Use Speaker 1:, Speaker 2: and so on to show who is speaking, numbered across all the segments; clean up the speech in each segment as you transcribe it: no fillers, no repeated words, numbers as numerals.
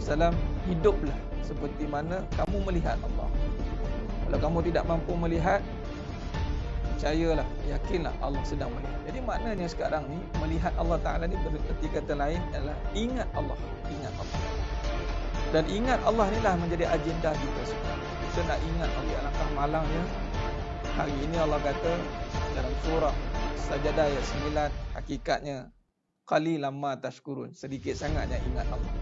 Speaker 1: SAW, hiduplah seperti mana kamu melihat Allah. Kalau kamu tidak mampu melihat, percayalah, yakinlah Allah sedang melihat. Jadi maknanya sekarang ni, melihat Allah Ta'ala ni berarti kata lain adalah ingat Allah. Ingat Allah. Dan ingat Allah ni lah menjadi agenda kita sekarang. Kita nak ingat Allah. Alangkah malangnya, hari ini Allah kata dalam surah Sajadah ayat 9, hakikatnya qalilan ma tashkurun, sedikit sangatnya ingat Allah.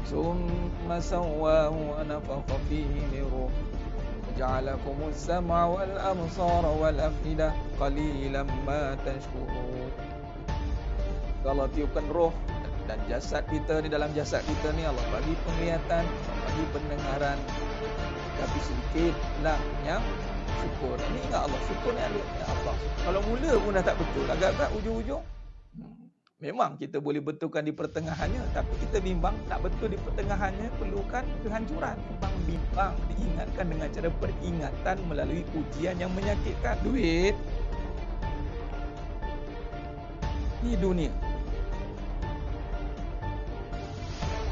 Speaker 1: Summa sawwahu wa nafakha fihi min ruh waja'alakumus sam'a wal absara wal af'idah qalilan ma tashkurun. Allah tiupkan roh dan jasad kita, di dalam jasad kita ni Allah bagi penglihatan, Allah bagi pendengaran, tapi sedikitlah yang syukur. Ini ingat Allah, syukur ni ya Allah. Kalau mula pun dah tak betul, agak-agak ujung-ujung memang kita boleh betulkan di pertengahannya, tapi kita bimbang nak betul di pertengahannya perlukan kehancuran. Bimbang diingatkan dengan cara peringatan melalui ujian yang menyakitkan. Duit di dunia,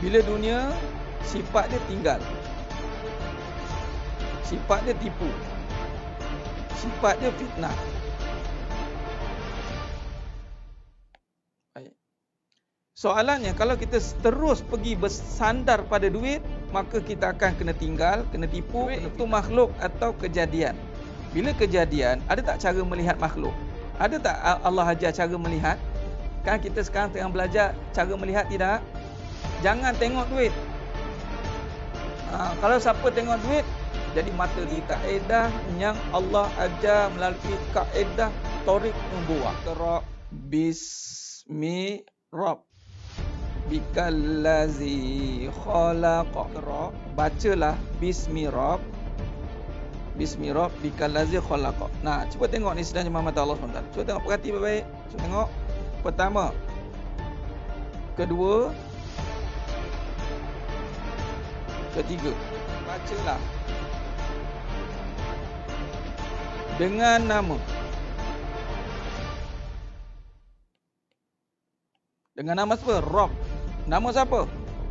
Speaker 1: bila dunia sifat dia tinggal, sifat dia tipu, sifat dia fitnah. Soalannya, kalau kita terus pergi bersandar pada duit, maka kita akan kena tinggal, kena tipu. Itu makhluk atau kejadian. Bila kejadian, ada tak cara melihat makhluk? Ada tak Allah ajar cara melihat? Kan kita sekarang tengah belajar cara melihat, tidak? Jangan tengok duit. Kalau siapa tengok duit, jadi mata kita. Kaedah yang Allah ajar melalui kaedah Tariq Nubuwah. Qra bismi Rabb bikallazi khalaqa. Bacalah bismi Rabb, bismi Rabb bikallazi khalaqa. Nah, cuba tengok ni sedang jemaah mata Allah SWT. Cuba tengok, perhati baik-baik. Cuba tengok. Pertama, kedua, ketiga. Bacalah dengan nama. Dengan nama siapa? Rabb. Nama siapa?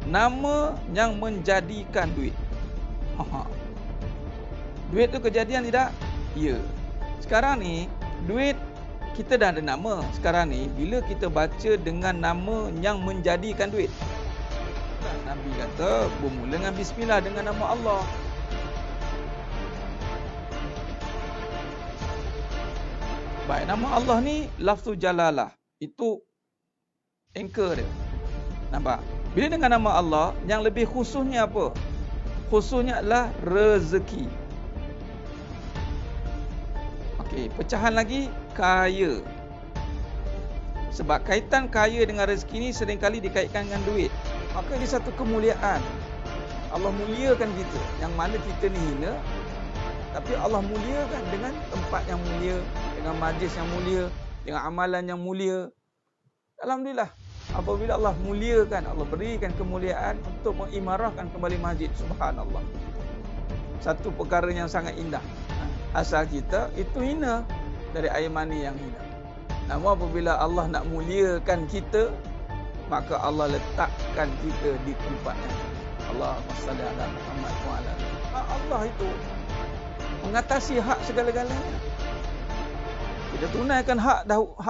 Speaker 1: Nama yang menjadikan duit. Duit tu kejadian tidak? Ya. Sekarang ni, duit kita dah ada nama. Sekarang ni, bila kita baca dengan nama yang menjadikan duit, Nabi kata, bermula dengan bismillah, dengan nama Allah. Baik, nama Allah ni lafzul jalalah. Itu anchor dia. Nampak? Bila dengan nama Allah, yang lebih khususnya apa? Khususnya adalah rezeki. Okey, pecahan lagi, kaya. Sebab kaitan kaya dengan rezeki ni seringkali dikaitkan dengan duit. Maka ini satu kemuliaan. Allah muliakan kita. Yang mana kita ni hina, tapi Allah muliakan dengan tempat yang mulia, dengan majlis yang mulia, dengan amalan yang mulia. Alhamdulillah, apabila Allah muliakan, Allah berikan kemuliaan untuk mengimarahkan kembali masjid. Subhanallah. Satu perkara yang sangat indah. Asal kita itu hina, dari air mani yang hina. Namun apabila Allah nak muliakan kita, maka Allah letakkan kita di tempat yang Allahumma salli ala Muhammad wa ala. Allah itu mengatasi hak segala-galanya. Kita tunaikan hak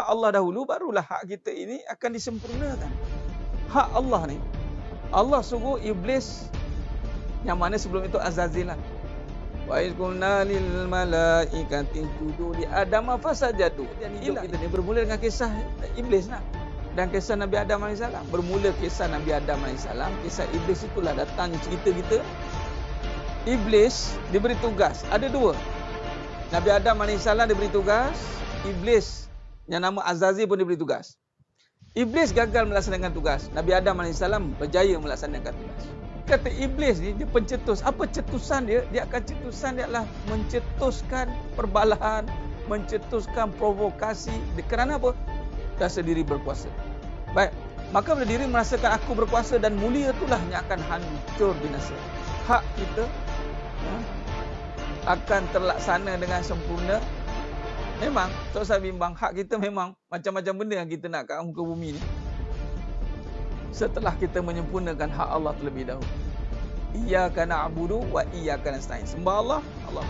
Speaker 1: Allah dahulu, barulah hak kita ini akan disempurnakan. Hak Allah ni, Allah suruh iblis, yang mana sebelum itu Azazil lah. Wa iz qulna lil malaikati isjudu li Adam fasajadu. Dan hidup kita ni bermula dengan kisah iblis lah. Dan kisah Nabi Adam AS. Bermula kisah Nabi Adam AS, kisah iblis itulah datangnya cerita kita. Iblis diberi tugas, ada dua. Nabi Adam AS diberi tugas, iblis yang nama Azazil pun diberi tugas. Iblis gagal melaksanakan tugas, Nabi Adam AS berjaya melaksanakan tugas. Kata iblis ni, dia pencetus. Apa cetusan dia? Dia akan cetusan dia adalah mencetuskan perbalahan, mencetuskan provokasi. Kerana apa? Rasa diri berkuasa. Baik, maka bila diri merasakan aku berkuasa dan mulia, itulah yang akan hancur binasa. Hak kita akan terlaksana dengan sempurna. Memang, saya bimbang, hak kita memang macam-macam benda yang kita nak kat muka bumi ni. setelah kita menyempurnakan hak Allah terlebih dahulu. Iyyaka na'budu wa iyyaka nasta'in. Sembah Allah, Allah.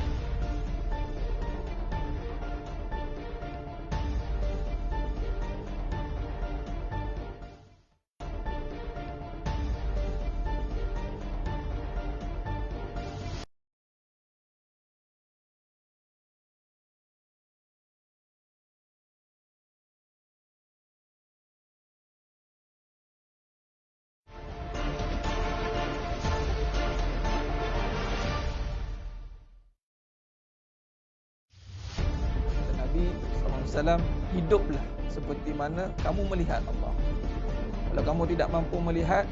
Speaker 1: Nabi SAW, hiduplah seperti mana kamu melihat Allah. Kalau kamu tidak mampu melihat,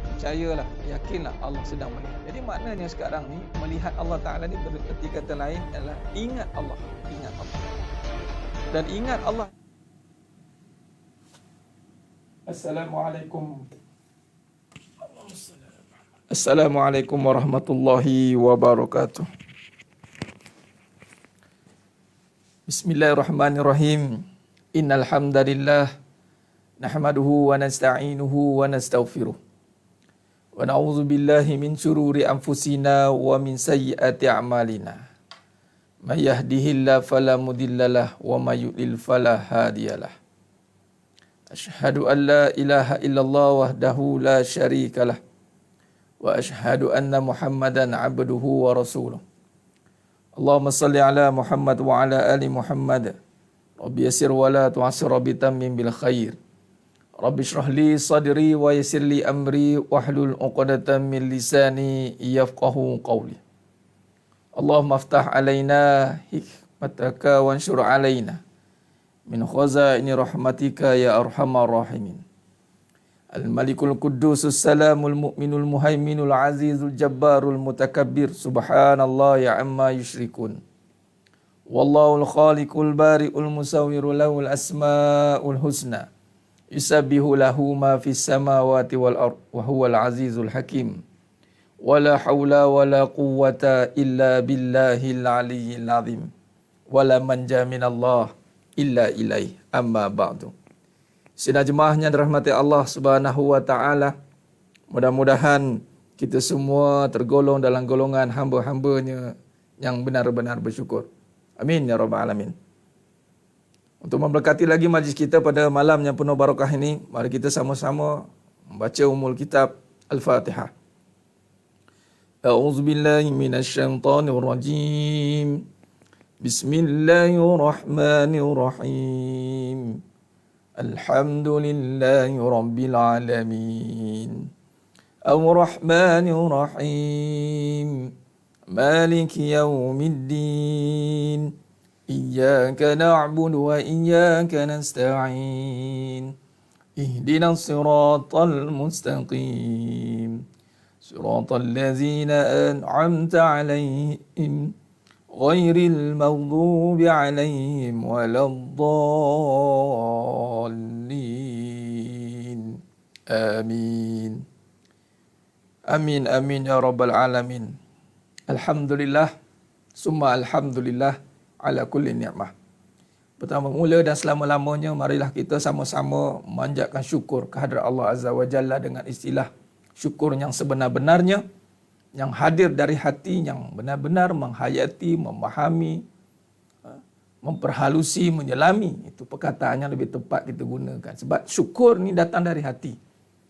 Speaker 1: percayalah, yakinlah Allah sedang melihat. Jadi maknanya sekarang ni, melihat Allah Ta'ala ni berarti kata lain adalah ingat Allah. Ingat Allah. Dan ingat Allah. Assalamualaikum. Assalamualaikum warahmatullahi wabarakatuh. Bismillahirrahmanirrahim. Innal hamdalillah nahmaduhu wa nasta'inuhu wa nastaghfiruh. Wa na'udzu billahi min shururi anfusina wa min sayyiati a'malina. May yahdihillahu fala mudhillalah wa may yudlil fala hadiyalah. Asyhadu an la ilaha illallah wahdahu la syarikalah wa asyhadu anna Muhammadan 'abduhu wa rasuluh. Allahumma salli ala Muhammad wa ala ali Muhammad. Rabbi yassir wa la tu'assir rabbi tammim bil khair. Rabbi shrah li sadri wa yassir li amri wahlul 'uqdatam min lisani yafqahu qawli. Allahumma aftah alaina hikmataka wanshur alaina min khazaini rahmatika ya arhamar rahimin. Al-Malikul Quddusus Salamul Mu'minul Muhaiminul Azizul Jabbarul Mutakabbir. Subhanallah ya amma yushrikun. Wallahul Khaliqul Bari'ul Musawwirul lahul asma'ul husna. Yusabbihu lahu ma fis samawati wal ard wa huwal azizul hakim. Wala haula wala quwwata illa billahil aliyyil azim. Wala manja minallah illa ilaih. Amma ba'du. Sidang jemaahnya dirahmati Allah Subhanahu wa taala. Mudah-mudahan kita semua tergolong dalam golongan hamba-hambanya yang benar-benar bersyukur. Amin ya rabbal alamin. Untuk memberkati lagi majlis kita pada malam yang penuh barakah ini, mari kita sama-sama membaca Ummul Kitab Al-Fatihah. A'udzubillahi minasyaitonir rajim. Bismillahirrahmanirrahim. Alhamdulillahi Rabbil Alamin. Ar-Rahmanir-Rahim. Maliki yawmiddin. Iyyaka na'budu wa iyyaka nasta'in. Ihdinas siratal mustaqim. Siratal ladzina an'amta 'alaihim. Ghairil maghdubi 'alaihim waladdallin. Amin. Amin amin ya rabbal alamin. Alhamdulillah summa alhamdulillah ala kulli ni'mah. Pertama mula dan selama-lamanya marilah kita sama-sama memanjatkan syukur kehadrat Allah Azza wa Jalla dengan istilah syukur yang sebenar-benarnya, yang hadir dari hati, yang benar-benar menghayati, memahami, memperhalusi, menyelami. Itu perkataan yang lebih tepat kita gunakan. Sebab syukur ni datang dari hati,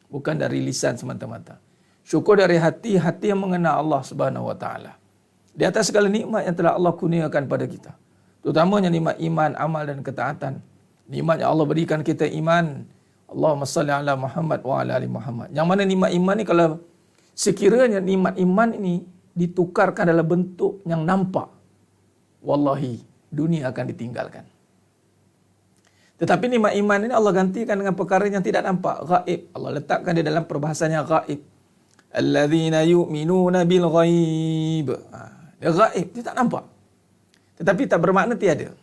Speaker 1: bukan dari lisan semata-mata. Syukur dari hati, hati yang mengenal Allah Subhanahu Wa Taala. Di atas segala nikmat yang telah Allah kurniakan pada kita. Terutamanya nikmat iman, amal dan ketaatan. Nikmat yang Allah berikan kita iman. Allahumma salli ala Muhammad wa ala ali Muhammad. Yang mana nikmat iman ni kalau sekiranya nikmat iman ini ditukarkan dalam bentuk yang nampak, wallahi dunia akan ditinggalkan. Tetapi nikmat iman ini Allah gantikan dengan perkara yang tidak nampak, ghaib. Allah letakkan dia dalam perbahasannya ghaib. Alladzina yu'minuna bil ghaib. Dia ghaib, dia tak nampak. Tetapi tak bermakna tiada.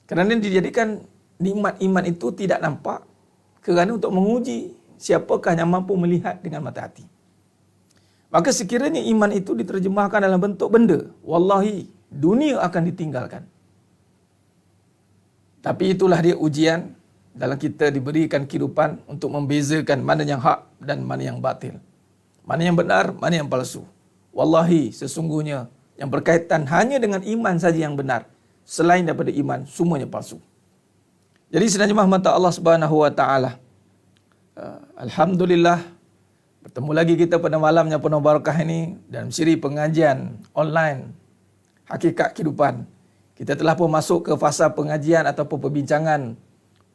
Speaker 1: Kerana dijadikan nikmat iman itu tidak nampak kerana untuk menguji siapakah yang mampu melihat dengan mata hati. Maka sekiranya iman itu diterjemahkan dalam bentuk benda, wallahi dunia akan ditinggalkan. Tapi itulah dia ujian dalam kita diberikan kehidupan untuk membezakan mana yang hak dan mana yang batil. Mana yang benar, mana yang palsu. Wallahi, sesungguhnya yang berkaitan hanya dengan iman saja yang benar. Selain daripada iman, semuanya palsu. Jadi sebenarnya mata Allah Subhanahu wa taala. Alhamdulillah, bertemu lagi kita pada malam yang penuh barakah ini dalam siri pengajian online Hakikat Kehidupan. Kita telah pun masuk ke fasa pengajian ataupun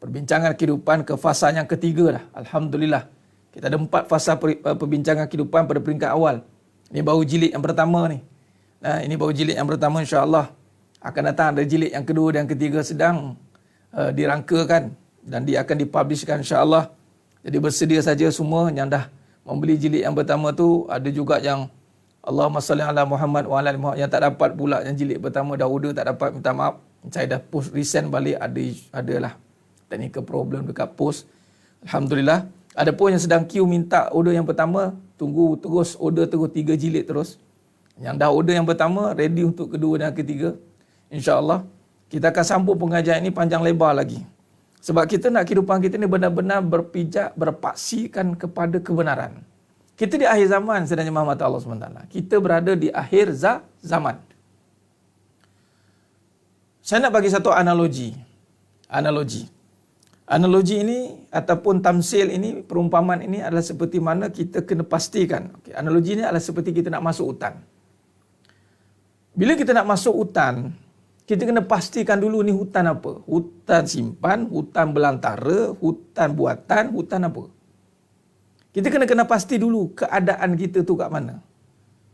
Speaker 1: perbincangan kehidupan ke fasa yang ketiga dah. Alhamdulillah. Kita ada 4 fasa perbincangan kehidupan pada peringkat awal. Ini baru jilid yang pertama ni. Nah, ini baru jilid yang pertama, insya-Allah. Akan datang ada jilid yang kedua dan ketiga sedang dirangkakan dan dia akan dipublishkan, insya-Allah. Jadi bersedia saja semua yang dah membeli jilid yang pertama tu. Ada juga yang Allahumma salli ala Muhammad wa ala ali Muhammad yang tak dapat pula yang jilid pertama dah order tak dapat, minta maaf. Saya dah post resend balik, adalah technical problem dekat post. Alhamdulillah. Ada pun yang sedang queue minta order yang pertama, tunggu terus order terus 3 jilid terus. Yang dah order yang pertama ready untuk kedua dan ketiga. Insya-Allah kita akan sambung pengajian ini panjang lebar lagi. Sebab kita nak kehidupan kita ni benar-benar berpijak, berpaksikan kepada kebenaran. Kita di akhir zaman sebenarnya mata Allah SWT. Kita berada di akhir zaman. Saya nak bagi satu analogi. Analogi ini ataupun tamsil ini, perumpamaan ini adalah seperti mana kita kena pastikan. Analogi ini adalah seperti kita nak masuk hutan. Bila kita nak masuk hutan, kita kena pastikan dulu ni hutan apa. Hutan simpan, hutan belantara, hutan buatan, hutan apa. Kita kena pasti dulu keadaan kita tu kat mana.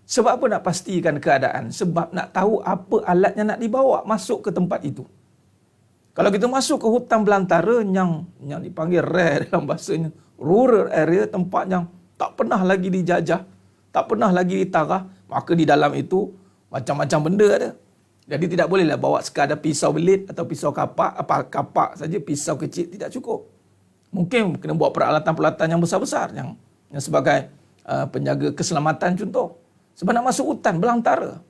Speaker 1: Sebab apa nak pastikan keadaan? Sebab nak tahu apa alat yang nak dibawa masuk ke tempat itu. Kalau kita masuk ke hutan belantara yang dipanggil rare dalam bahasanya, rural area, tempat yang tak pernah lagi dijajah, tak pernah lagi ditarah, maka di dalam itu macam-macam benda ada. Jadi tidak bolehlah bawa sekadar pisau belit atau pisau kapak saja, pisau kecil tidak cukup. Mungkin kena buat peralatan-peralatan yang besar-besar yang sebagai penjaga keselamatan contoh. Sebab nak masuk hutan belantara.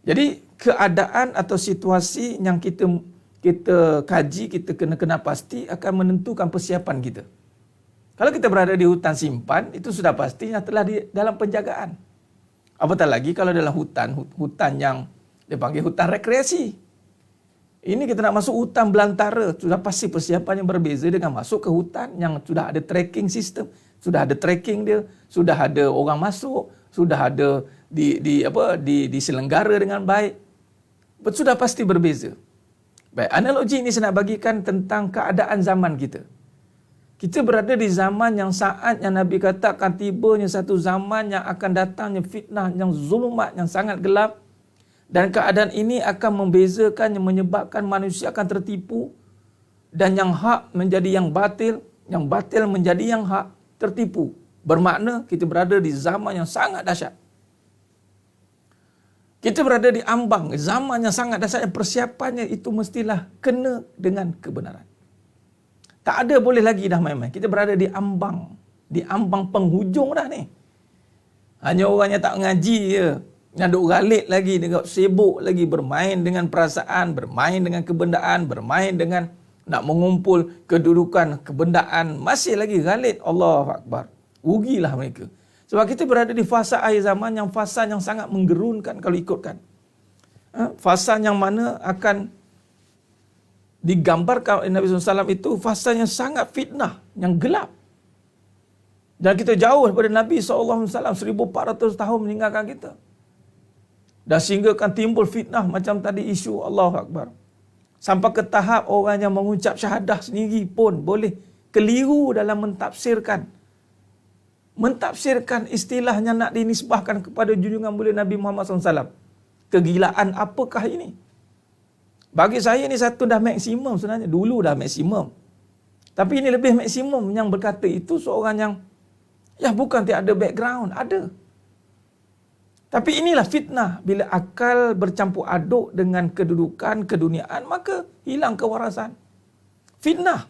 Speaker 1: Jadi keadaan atau situasi yang kita kaji, kita kena pasti akan menentukan persiapan kita. Kalau kita berada di hutan simpan, itu sudah pastinya telah dalam penjagaan. Apatah lagi kalau dalam hutan yang dipanggil hutan rekreasi. Ini kita nak masuk hutan belantara, sudah pasti persiapan yang berbeza dengan masuk ke hutan yang sudah ada tracking system, sudah ada tracking dia, sudah ada orang masuk, sudah ada diselenggara dengan baik. Sudah pasti berbeza. Baik, analogi ini saya nak bagikan tentang keadaan zaman kita. Kita berada di zaman yang saat yang Nabi katakan tibanya satu zaman yang akan datangnya fitnah yang zulumat, yang sangat gelap. Dan keadaan ini akan membezakan, yang menyebabkan manusia akan tertipu. Dan yang hak menjadi yang batil menjadi yang hak, tertipu. Bermakna kita berada di zaman yang sangat dahsyat. Kita berada di ambang zaman yang sangat dahsyat, yang persiapannya itu mestilah kena dengan kebenaran. Tak ada boleh lagi dah main-main. Kita berada di ambang penghujung dah ni. Hanya orang yang tak mengaji je, yang duk galit lagi, dia sibuk lagi bermain dengan perasaan, bermain dengan kebendaan, bermain dengan nak mengumpul kedudukan kebendaan, masih lagi galit. Allahu Akbar. Rugilah mereka. Sebab kita berada di fasa akhir zaman yang fasa yang sangat menggerunkan kalau ikutkan. Fasa yang mana akan digambarkan oleh Nabi SAW itu fasa yang sangat fitnah, yang gelap. Dan kita jauh daripada Nabi SAW 1400 tahun meninggalkan kita. Dan sehingga akan timbul fitnah macam tadi isu Allahu Akbar. Sampai ke tahap orang yang mengucap syahadah sendiri pun boleh keliru dalam mentafsirkan istilah yang nak dinisbahkan kepada junjungan mulia Nabi Muhammad SAW. Kegilaan apakah ini? Bagi saya ni satu dah maksimum sebenarnya. Dulu dah maksimum. Tapi ini lebih maksimum yang berkata itu seorang yang bukan tiada background. Ada. Tapi inilah fitnah. Bila akal bercampur aduk dengan kedudukan, keduniaan, maka hilang kewarasan. Fitnah.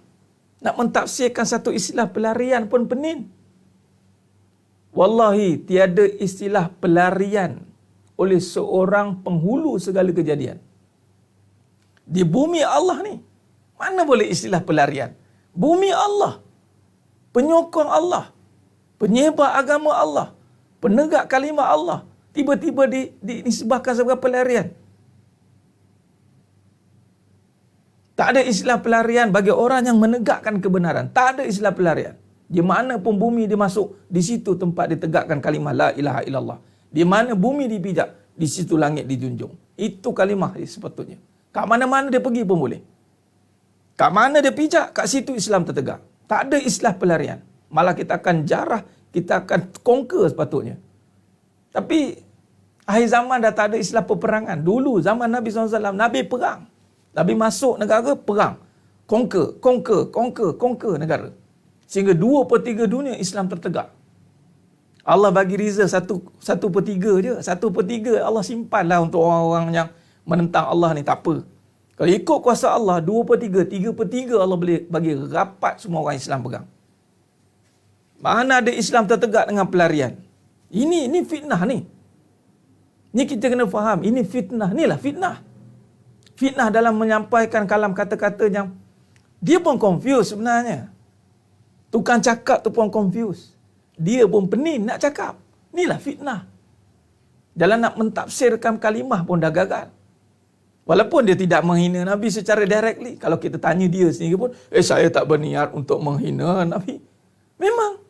Speaker 1: Nak mentafsirkan satu istilah pelarian pun pening. Wallahi, tiada istilah pelarian oleh seorang penghulu segala kejadian. Di bumi Allah ni, Mana boleh istilah pelarian? Bumi Allah, penyokong Allah, penyebar agama Allah, penegak kalimah Allah, tiba-tiba disebabkan sebagai pelarian. Tak ada istilah pelarian bagi orang yang menegakkan kebenaran. Tak ada istilah pelarian. Di mana pun bumi dia masuk, di situ tempat ditegakkan kalimah la ilaha illallah. Di mana bumi dipijak, di situ langit dijunjung. Itu kalimah sepatutnya. Kat mana-mana dia pergi pun boleh. Kat mana dia pijak, kat situ Islam tertegak. Tak ada istilah pelarian. Malah kita akan jarah, kita akan conquer sepatutnya. Tapi akhir zaman dah tak ada istilah peperangan. Dulu zaman Nabi SAW, Nabi perang. Nabi masuk negara, perang. Conquer negara. Sehingga 2/3 dunia Islam tertegak. Allah bagi reserve 1/3 je. 1/3 Allah simpanlah untuk orang-orang yang menentang Allah ni, tak apa. Kalau ikut kuasa Allah, 2/3, 3/3 Allah boleh bagi rapat semua orang Islam pegang. Mana ada Islam tertegak dengan pelarian? Ini fitnah ni. Ni kita kena faham, ini fitnah. Inilah fitnah. Fitnah dalam menyampaikan kalam kata-kata yang dia pun confused sebenarnya. Tukang cakap tu pun confused. Dia pun pening nak cakap. Inilah fitnah. Dalam nak mentafsirkan kalimah pun dah gagal. Walaupun dia tidak menghina Nabi secara directly. Kalau kita tanya dia sendiri pun, saya tak berniat untuk menghina Nabi. Memang,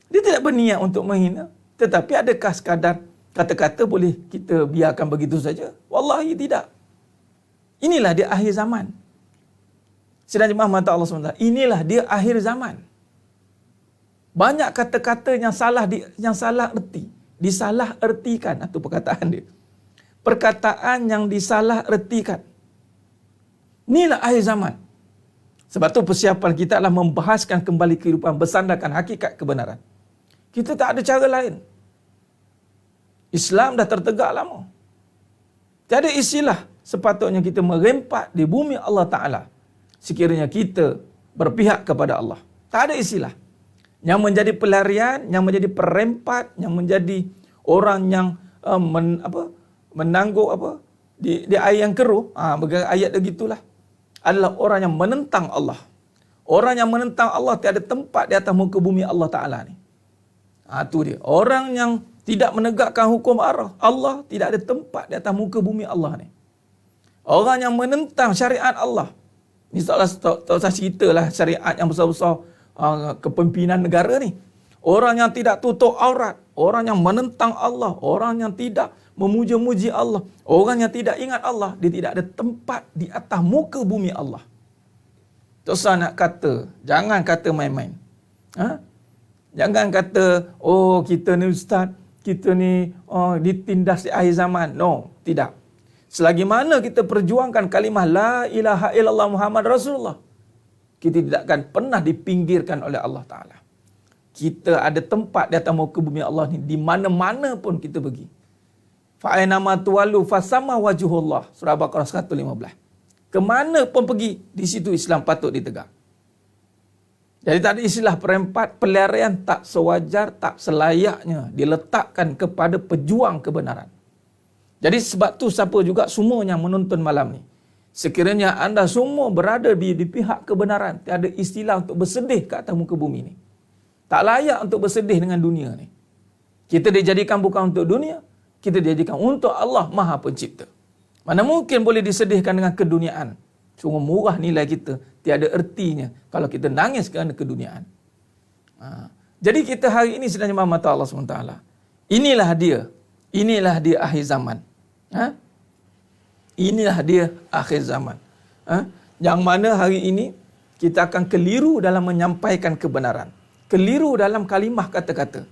Speaker 1: dia tidak berniat untuk menghina. Tetapi adakah sekadar kata-kata boleh kita biarkan begitu saja? Wallahi tidak. Inilah dia akhir zaman. Sidang jemaah mata Allah SWT. Inilah dia akhir zaman. Banyak kata-kata yang salah erti. Disalah ertikan. Itu perkataan dia. Perkataan yang disalah ertikan. Inilah akhir zaman. Sebab tu persiapan kita adalah membahaskan kembali kehidupan bersandarkan hakikat kebenaran. Kita tak ada cara lain. Islam dah tertegak lama. Tiada istilah sepatutnya kita merempat di bumi Allah Ta'ala sekiranya kita berpihak kepada Allah. Tak ada istilah. Yang menjadi pelarian, yang menjadi perempat, yang menjadi orang yang menangguk di air yang keruh, ayat begitulah, adalah orang yang menentang Allah. Orang yang menentang Allah tiada tempat di atas muka bumi Allah Ta'ala ni. Itu dia. Orang yang tidak menegakkan hukum Allah tidak ada tempat di atas muka bumi Allah ni. Orang yang menentang syariat Allah. Ni tak usah ceritalah syariat yang besar-besar kepimpinan negara ni. Orang yang tidak tutup aurat, orang yang menentang Allah, orang yang tidak memuja-muji Allah, orang yang tidak ingat Allah, dia tidak ada tempat di atas muka bumi Allah. Tak usah nak kata, jangan kata main-main. Jangan kata, kita ni ustaz, kita ni ditindas di akhir zaman. No, tidak. Selagi mana kita perjuangkan kalimah la ilaha illallah Muhammad Rasulullah, kita tidak akan pernah dipinggirkan oleh Allah Ta'ala. Kita ada tempat di atas muka bumi Allah ni, di mana-mana pun kita pergi. Fa'ainama tuwallu fasamma wajhullah. Surah Baqarah 115. Kemana pun pergi, di situ Islam patut ditegak. Jadi tak ada istilah perempat, pelarian tak sewajar, tak selayaknya diletakkan kepada pejuang kebenaran. Jadi sebab tu siapa juga semua yang menonton malam ni, sekiranya anda semua berada di pihak kebenaran, tiada istilah untuk bersedih ke atas muka bumi ni. Tak layak untuk bersedih dengan dunia ni. Kita dijadikan bukan untuk dunia, kita dijadikan untuk Allah Maha Pencipta. Mana mungkin boleh disedihkan dengan keduniaan. Sungguh murah nilai kita, tiada ertinya kalau kita nangis kerana keduniaan. Jadi kita hari ini sedang jemaah mata Allah SWT. Inilah dia akhir zaman. Inilah dia akhir zaman. Yang mana hari ini kita akan keliru dalam menyampaikan kebenaran. Keliru dalam kalimah kata-kata.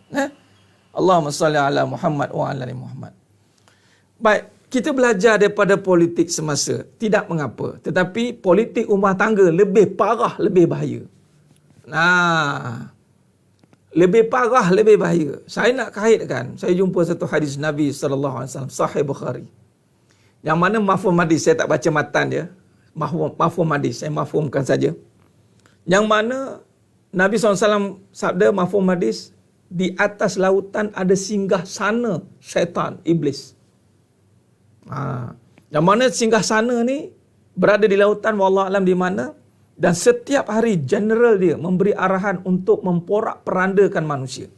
Speaker 1: Allahumma salli ala Muhammad wa ala ali Muhammad. Baik, kita belajar daripada politik semasa. Tidak mengapa. Tetapi politik rumah tangga lebih parah, lebih bahaya. Lebih parah, lebih bahaya. Saya nak kaitkan. Saya jumpa satu hadis Nabi SAW, Sahih Bukhari. Yang mana mafhum hadis, saya tak baca matan dia. Mafhum hadis, saya mafhumkan saja. Yang mana Nabi SAW sabda mafhum hadis, di atas lautan ada singgah sana syaitan, iblis. Yang mana singgah sana ni berada di lautan, wallahu alam di mana. Dan setiap hari general dia memberi arahan untuk memporak-perandakan manusia.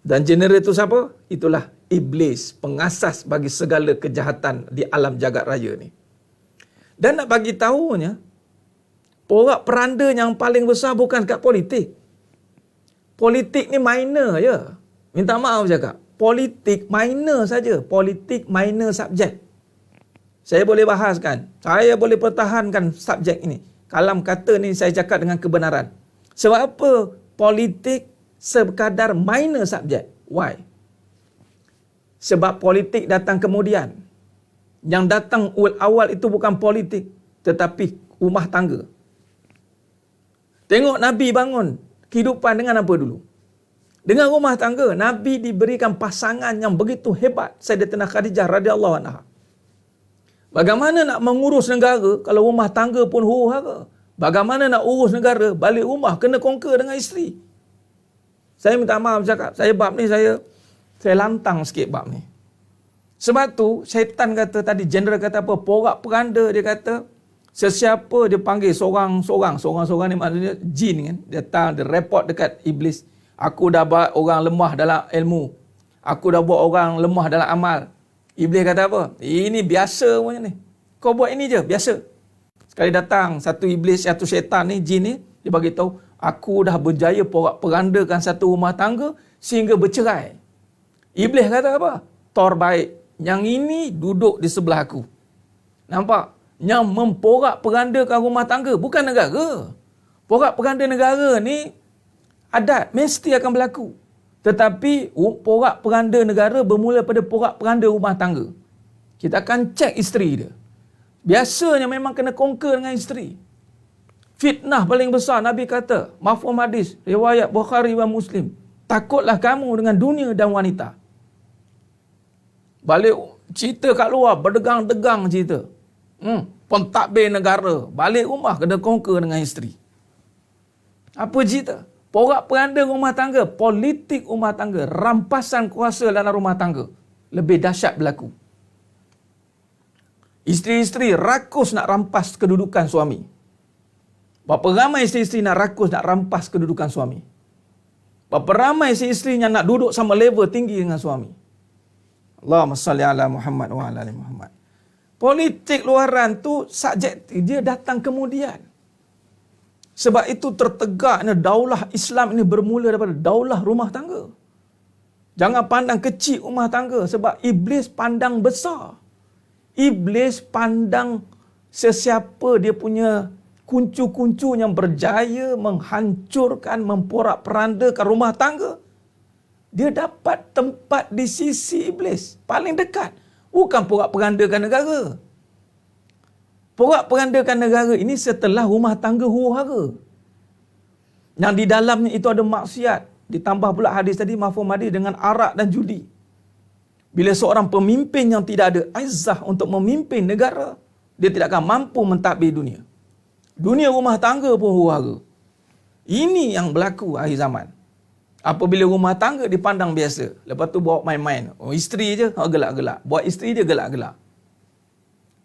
Speaker 1: Dan general itu siapa? Itulah Iblis, pengasas bagi segala kejahatan di alam jagat raya ni. Dan nak bagi tahunya, porak-peranda yang paling besar bukan kat politik. Politik ni minor je. Minta maaf cakap. Politik minor saja. Politik minor subjek. Saya boleh bahaskan. Saya boleh pertahankan subjek ini. Kalam kata ni saya cakap dengan kebenaran. Sebab apa? Politik sekadar minor subjek. Why? Sebab politik datang kemudian. Yang datang awal itu bukan politik, tetapi rumah tangga. Tengok Nabi bangun kehidupan dengan apa dulu? Dengan rumah tangga. Nabi diberikan pasangan yang begitu hebat, Sayyidatina Khadijah radhiyallahu anha. Bagaimana nak mengurus negara kalau rumah tangga pun huru-hara? Bagaimana nak urus negara, balik rumah kena conquer dengan isteri? Saya minta maaf cakap, bab ni saya lantang sikit bab ni. Sebab tu syaitan kata tadi, general kata apa? Porak-peranda dia kata, sesiapa dia panggil seorang-seorang ni maknanya jin kan, dia datang, dia report dekat iblis, aku dah buat orang lemah dalam ilmu, aku dah buat orang lemah dalam amal. Iblis kata apa? Ini biasa punya ni, kau buat ini je, biasa. Sekali datang satu iblis, satu syaitan ni, jin ni, dia bagi tahu, aku dah berjaya porak-perandakan satu rumah tangga sehingga bercerai. Iblis kata apa? Tor baik, yang ini duduk di sebelah aku. Nampak? Yang memporak-perandakan rumah tangga bukan negara. Porak-peranda negara ni adat, mesti akan berlaku. Tetapi porak-peranda negara bermula pada porak-peranda rumah tangga. Kita akan cek isteri dia. Biasanya memang kena conquer dengan isteri. Fitnah paling besar, Nabi kata, mafhum hadis, riwayat Bukhari wa Muslim, takutlah kamu dengan dunia dan wanita. Balik cerita kat luar, berdegang-degang cerita. Pentadbir negara, balik rumah kena conquer dengan isteri. Apa cerita? Porak-peranda rumah tangga, politik rumah tangga, rampasan kuasa dalam rumah tangga lebih dahsyat berlaku. Isteri-isteri rakus nak rampas kedudukan suami. Berapa ramai isteri-isteri nak rakus, nak rampas kedudukan suami. Berapa ramai isteri-isteri yang nak duduk sama level tinggi dengan suami. Allahumma salli ala Muhammad wa ala ali Muhammad. Politik luaran tu subjektif, dia datang kemudian. Sebab itu tertegaknya daulah Islam ini bermula daripada daulah rumah tangga. Jangan pandang kecil rumah tangga, sebab iblis pandang besar. Iblis pandang sesiapa dia punya kuncu-kuncu yang berjaya menghancurkan, memporak-perandakan rumah tangga, dia dapat tempat di sisi iblis paling dekat. Bukan porak-perandakan negara. Porak-perandakan negara ini setelah rumah tangga huru-hara, yang di dalamnya itu ada maksiat, ditambah pula hadis tadi, mafhum hadis, dengan arak dan judi. Bila seorang pemimpin yang tidak ada izzah untuk memimpin negara, dia tidak akan mampu mentadbir dunia. Dunia rumah tangga pun huru-hara. Ini yang berlaku akhir zaman. Apabila rumah tangga dipandang biasa, lepas tu bawa main-main. Oh, isteri je gelak-gelak. Buat isteri je gelak-gelak.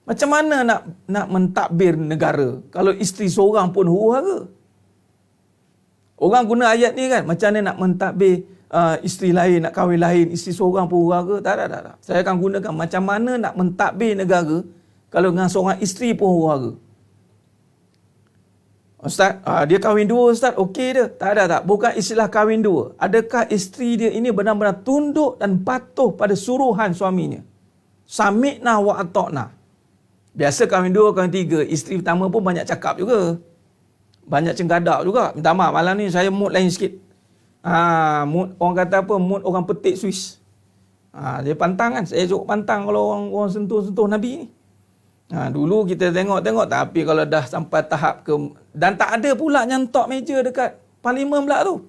Speaker 1: Macam mana nak mentadbir negara kalau isteri seorang pun huru-hara? Orang guna ayat ni kan, macam mana nak mentadbir isteri lain, nak kahwin lain, isteri seorang pun huru-hara? Tak. Saya akan gunakan macam mana nak mentadbir negara kalau dengan seorang isteri pun huru-hara. Ustaz, dia kahwin dua Ustaz, okey dia. Tak. Bukan istilah kahwin dua. Adakah isteri dia ini benar-benar tunduk dan patuh pada suruhan suaminya? Sami'na wa ata'na. Biasa kahwin dua, kahwin tiga, isteri pertama pun banyak cakap juga. Banyak cenggadak juga. Minta maaf, malam ni saya mood lain sikit. Mood, orang kata apa? Mood orang petik Swiss. Dia pantang kan? Saya cukup pantang kalau orang sentuh-sentuh Nabi ni. Dulu kita tengok, tapi kalau dah sampai tahap ke, dan tak ada pula nyentok meja dekat parlimen pula tu.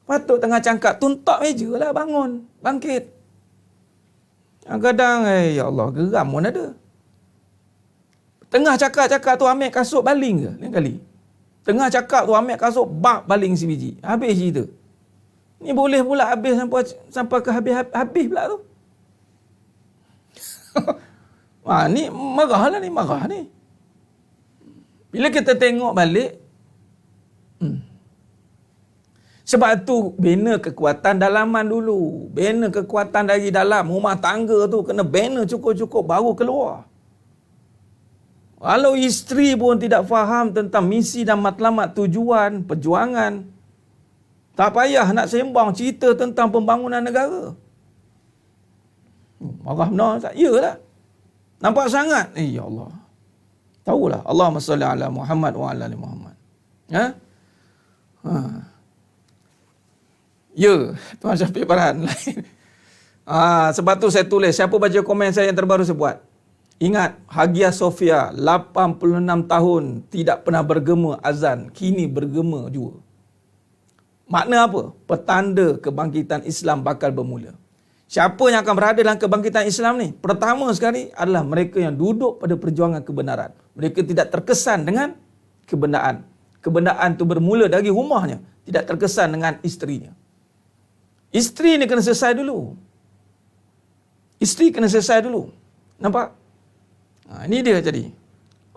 Speaker 1: Patut tengah cangkap, tuntok meja lah, bangun, bangkit. Kadang, ya Allah, geram pun ada. Tengah cakap tu ambil kasut baling ke lain kali. Tengah cakap tu ambil kasut bak baling si biji. Habis cerita. Ni boleh pula habis sampai ke habis pula tu. Ni marah ni. Bila kita tengok balik, sebab tu bina kekuatan dalaman dulu. Bina kekuatan dari dalam rumah tangga tu kena bina cukup-cukup baru keluar. Kalau isteri pun tidak faham tentang misi dan matlamat tujuan perjuangan, tak payah nak sembang cerita tentang pembangunan negara. Marah benar tak? Iyalah. Nampak sangat? Ya Allah. Tahulah. Allahumma salli ala Muhammad wa ala ali Muhammad. Ha? Ya, Tuan Syafiq Farhan. Sebab tu saya tulis. Siapa baca komen saya yang terbaru saya buat? Ingat, Hagia Sophia 86 tahun tidak pernah bergema azan, kini bergema juga. Makna apa? Petanda kebangkitan Islam bakal bermula. Siapa yang akan berada dalam kebangkitan Islam ni? Pertama sekali adalah mereka yang duduk pada perjuangan kebenaran. Mereka tidak terkesan dengan kebenaran. Kebenaran tu bermula dari rumahnya, tidak terkesan dengan isterinya. Isteri ni kena selesai dulu. Isteri kena selesai dulu. Nampak? Ini dia jadi.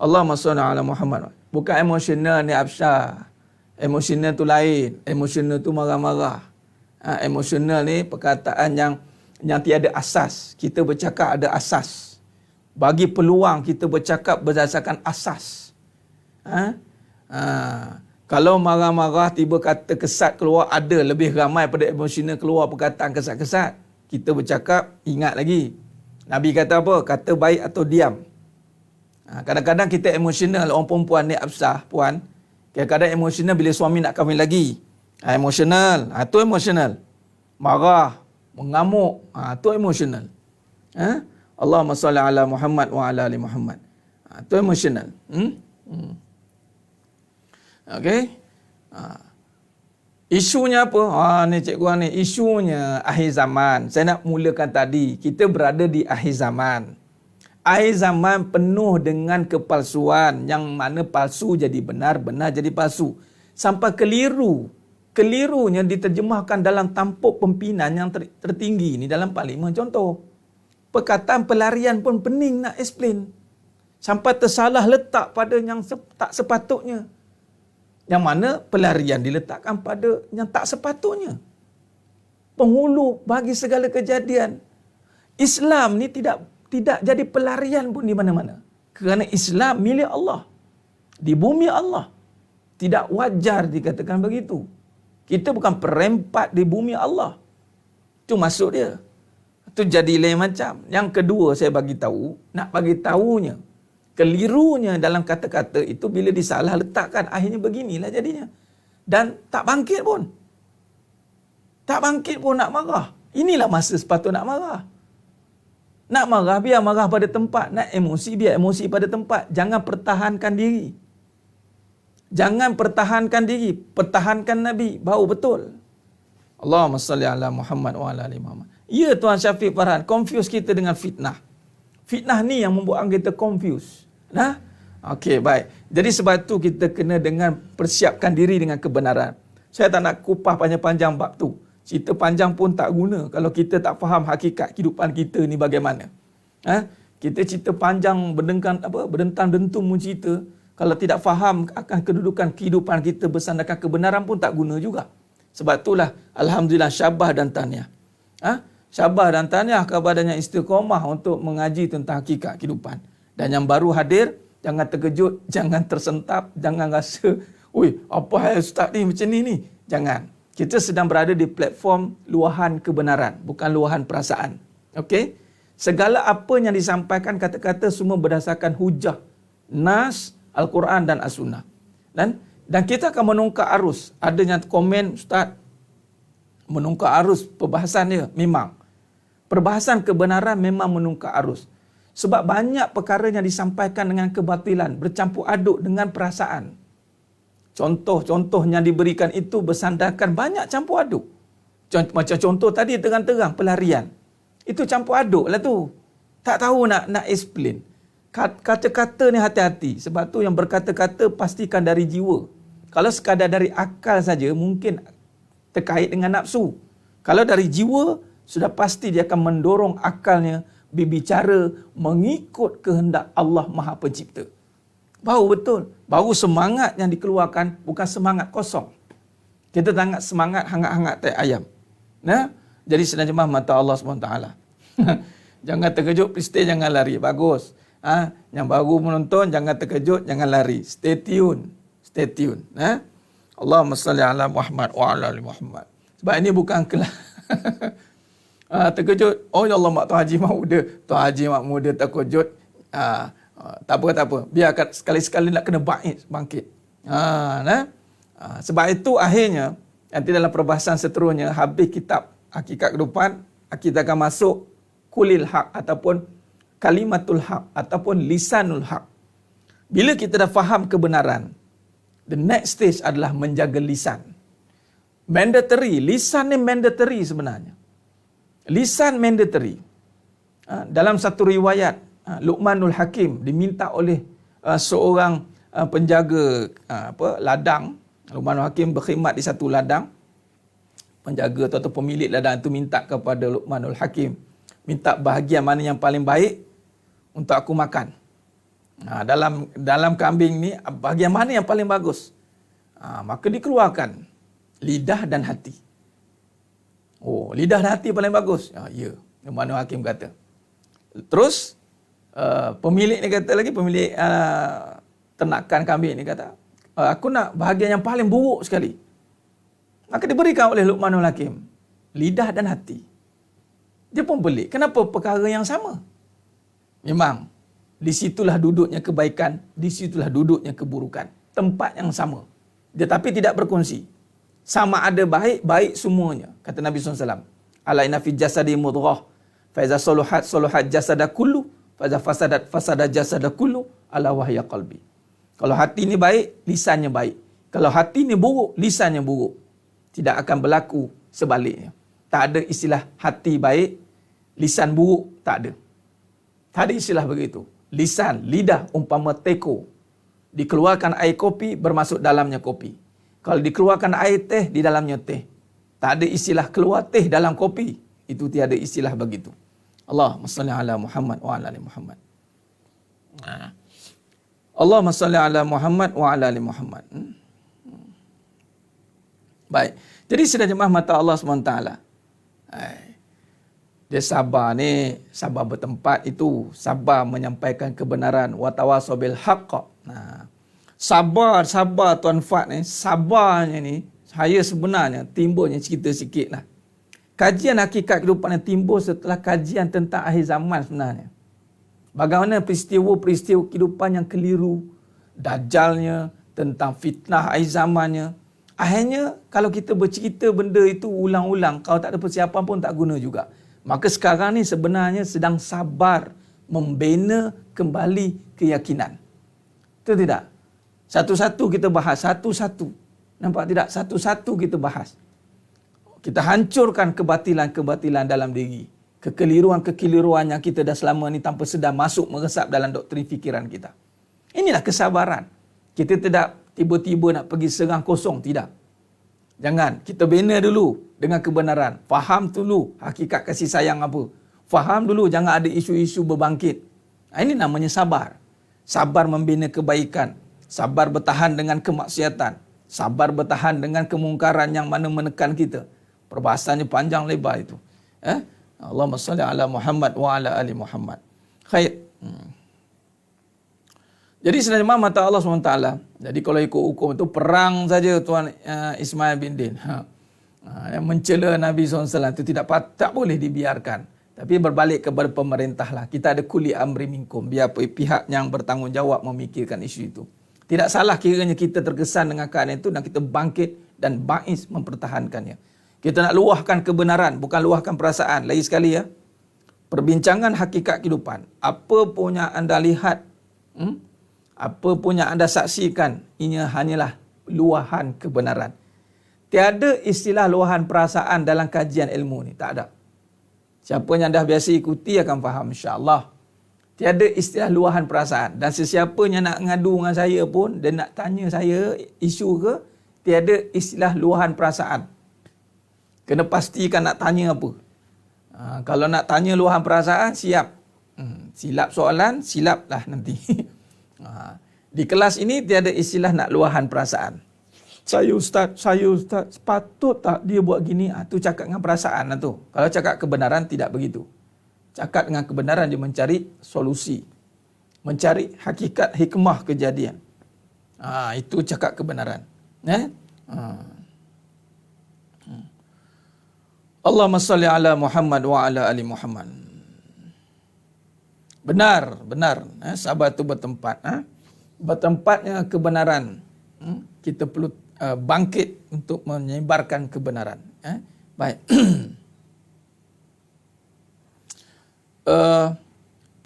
Speaker 1: Allahumma salli ala Muhammad. Bukan emosional ni Absyah. Emosional tu lain. Emosional tu marah-marah. Emosional ni perkataan yang tiada asas. Kita bercakap ada asas. Bagi peluang kita bercakap berdasarkan asas. Kalau marah-marah tiba kata kesat keluar, ada lebih ramai pada emosional keluar perkataan kesat-kesat. Kita bercakap, ingat lagi. Nabi kata apa? Kata baik atau diam. Kadang-kadang kita emosional, orang perempuan ni Absah, puan. Kadang-kadang emosional bila suami nak kahwin lagi. Emosional. Itu emosional. Marah, mengamuk. Itu emosional. Allahumma salli ala Muhammad wa ala ali Muhammad. Itu emosional. Okey. Isunya apa? Ni cikgu ni. Isunya akhir zaman. Saya nak mulakan tadi. Kita berada di akhir zaman. Akhir zaman penuh dengan kepalsuan. Yang mana palsu jadi benar, benar jadi palsu. Sampai keliru. Kelirunya diterjemahkan dalam tampuk pimpinan yang tertinggi ni dalam parlimen. Contoh. Perkataan pelarian pun pening nak explain. Sampai tersalah letak pada yang tak sepatutnya. Yang mana pelarian diletakkan pada yang tak sepatutnya. Penghulu bagi segala kejadian. Islam ni tidak jadi pelarian pun di mana-mana. Kerana Islam milik Allah. Di bumi Allah. Tidak wajar dikatakan begitu. Kita bukan perempat di bumi Allah. Itu maksud dia. Itu jadi lain macam. Yang kedua saya bagi tahu, nak bagi tahunya. Kelirunya dalam kata-kata itu bila disalah letakkan, akhirnya beginilah jadinya. Dan tak bangkit pun. Tak bangkit pun nak marah. Inilah masa sepatutnya nak marah. Nak marah, biar marah pada tempat. Nak emosi, biar emosi pada tempat. Jangan pertahankan diri. Jangan pertahankan diri. Pertahankan Nabi. Baru betul. Allahumma salli ala Muhammad wa ala ali Muhammad. Ya Tuan Syafiq Farhan, confuse kita dengan fitnah. Fitnah ni yang membuat kita confuse. Okey, baik. Jadi sebab tu kita kena dengan persiapkan diri dengan kebenaran. Saya tak nak kupah panjang-panjang bab tu. Cerita panjang pun tak guna kalau kita tak faham hakikat kehidupan kita ni bagaimana. Kita cerita panjang berdentang dentum pun cerita, kalau tidak faham akan kedudukan kehidupan kita bersandarkan kebenaran pun tak guna juga. Sebab itulah alhamdulillah syabas dan tahniah. Syabas dan tahniah kepada yang istiqamah untuk mengaji tentang hakikat kehidupan. Dan yang baru hadir, jangan terkejut, jangan tersentap, jangan rasa, oi, apa hal ustaz ni macam ni? Jangan. Kita sedang berada di platform luahan kebenaran, bukan luahan perasaan. Okey? Segala apa yang disampaikan kata-kata semua berdasarkan hujah, nas, Al-Quran dan As-Sunnah. Dan kita akan menungkak arus. Ada yang komen, ustaz, menungkak arus perbahasan dia. Memang. Perbahasan kebenaran memang menungkak arus. Sebab banyak perkara yang disampaikan dengan kebatilan, bercampur aduk dengan perasaan. Contoh-contoh yang diberikan itu bersandarkan banyak campur aduk. Macam contoh tadi terang-terang, pelarian. Itu campur aduk lah tu. Tak tahu nak explain. Kata-kata ni hati-hati. Sebab tu yang berkata-kata pastikan dari jiwa. Kalau sekadar dari akal saja, mungkin terkait dengan nafsu. Kalau dari jiwa, sudah pasti dia akan mendorong akalnya berbicara mengikut kehendak Allah Maha Pencipta. Bau betul. Bau semangat yang dikeluarkan bukan semangat kosong. Kita tak semangat hangat-hangat teh ayam. Nah, jadi sedang jemaah mata Allah SWT. Jangan terkejut, stay, jangan lari. Bagus. Yang baru menonton, jangan terkejut, jangan lari. Stay tune. Stay tune. Allahumma salli ala Muhammad wa ala ali Muhammad. Sebab ini bukan kelas. Terkejut. Oh ya Allah, Mak Tuan Haji Mak Muda. Tuan Haji Mak Muda terkejut. Tak apa. Biar sekali-sekali nak kena bangkit. Sebab itu akhirnya, nanti dalam perbahasan seterusnya, habis kitab Hakikat Kehidupan, kita akan masuk kulil haq ataupun kalimatul haq ataupun lisanul haq. Bila kita dah faham kebenaran, the next stage adalah menjaga lisan. Mandatory, lisan ni mandatory sebenarnya. Lisan mandatory. Dalam satu riwayat, Luqmanul Hakim diminta oleh seorang penjaga ladang. Luqmanul Hakim berkhidmat di satu ladang. Penjaga atau pemilik ladang itu minta kepada Luqmanul Hakim, minta bahagian mana yang paling baik untuk aku makan. Dalam kambing ni, bahagian mana yang paling bagus? Maka dikeluarkan lidah dan hati. Oh, lidah dan hati paling bagus. Ya, Luqmanul Hakim kata. Terus pemilik ni kata lagi, pemilik ternakan kambing ni kata, aku nak bahagian yang paling buruk sekali. Maka diberikan oleh Luqmanul Hakim lidah dan hati. Dia pun pelik. Kenapa perkara yang sama? Memang di situlah duduknya kebaikan, di situlah duduknya keburukan. Tempat yang sama. Dia tapi tidak berkongsi. Sama ada baik semuanya. Kata Nabi SAW. Ala inna fi jasadi mudghah. Fa iza saluhat jasada kullu, fa iza fasadat jasada kullu, ala wahya qalbi. Kalau hati ni baik, lisannya baik. Kalau hati ni buruk, lisannya buruk. Tidak akan berlaku sebaliknya. Tak ada istilah hati baik, lisan buruk, tak ada. Tak ada istilah begitu. Lisan, lidah umpama teko. Dikeluarkan air kopi, bermasuk dalamnya kopi. Kalau dikeluarkan air teh, di dalamnya teh. Tak ada istilah keluar teh dalam kopi. Itu tiada istilah begitu. Allahumma salli ala Muhammad wa ala ali Muhammad. Allahumma salli ala Muhammad wa ala ali Muhammad. Baik. Jadi sudah jemaah mata Allah SWT. Dia sabar ni, sabar bertempat itu, sabar menyampaikan kebenaran. Wa tawasau bil haqq. Sabar Tuan Fat ni, sabarnya ni, saya sebenarnya timbulnya cerita sikit lah. Kajian hakikat kehidupan yang timbul setelah kajian tentang akhir zaman sebenarnya. Bagaimana peristiwa-peristiwa kehidupan yang keliru, dajjalnya, tentang fitnah akhir zamannya. Akhirnya, kalau kita bercerita benda itu ulang-ulang, kalau tak ada persiapan pun tak guna juga. Maka sekarang ni sebenarnya sedang sabar membina kembali keyakinan. Betul tidak? Satu-satu kita bahas, satu-satu. Nampak tidak? Satu-satu kita bahas. Kita hancurkan kebatilan-kebatilan dalam diri. Kekeliruan-kekeliruan yang kita dah selama ni tanpa sedar masuk meresap dalam doktrin fikiran kita. Inilah kesabaran. Kita tidak tiba-tiba nak pergi serang kosong, tidak. Jangan, kita bina dulu dengan kebenaran. Faham dulu hakikat kasih sayang apa. Faham dulu, jangan ada isu-isu berbangkit. Ini namanya sabar. Sabar membina kebaikan. Sabar bertahan dengan kemaksiatan. Sabar bertahan dengan kemungkaran yang mana menekan kita. Perbahasannya panjang lebar itu. Allahumma salli ala Muhammad wa ala ali Muhammad. Khair. Jadi sebenarnya mata Allah SWT. Jadi kalau ikut hukum itu perang saja Tuan Ismail bin Din. Yang mencela Nabi SAW itu tak boleh dibiarkan. Tapi berbalik kepada pemerintah lah. Kita ada kuli amri minkum. Biar pihak yang bertanggungjawab memikirkan isu itu. Tidak salah kiranya kita terkesan dengan keadaan itu dan kita bangkit dan baiz mempertahankannya. Kita nak luahkan kebenaran, bukan luahkan perasaan. Lagi sekali ya. Perbincangan hakikat kehidupan. Apa pun yang anda lihat, apa pun yang anda saksikan, ini hanyalah luahan kebenaran. Tiada istilah luahan perasaan dalam kajian ilmu ni. Tak ada. Siapa yang dah biasa ikuti akan faham insya-Allah. Tiada istilah luahan perasaan. Dan sesiapa yang nak ngadu dengan saya pun, dan nak tanya saya isu ke, tiada istilah luahan perasaan. Kena pastikan nak tanya apa. Kalau nak tanya luahan perasaan, siap. Silap soalan, silaplah nanti. Di kelas ini tiada istilah nak luahan perasaan. Saya ustaz, sepatut tak dia buat gini? Tu cakap dengan perasaan lah tu. Kalau cakap kebenaran tidak begitu. Cakap dengan kebenaran dia mencari solusi. Mencari hakikat hikmah kejadian. Itu cakap kebenaran. Allahumma salli ala Muhammad wa ala ali Muhammad. Benar. Sabar tu bertempat. Bertempatnya kebenaran. Kita perlu bangkit untuk menyebarkan kebenaran. Baik.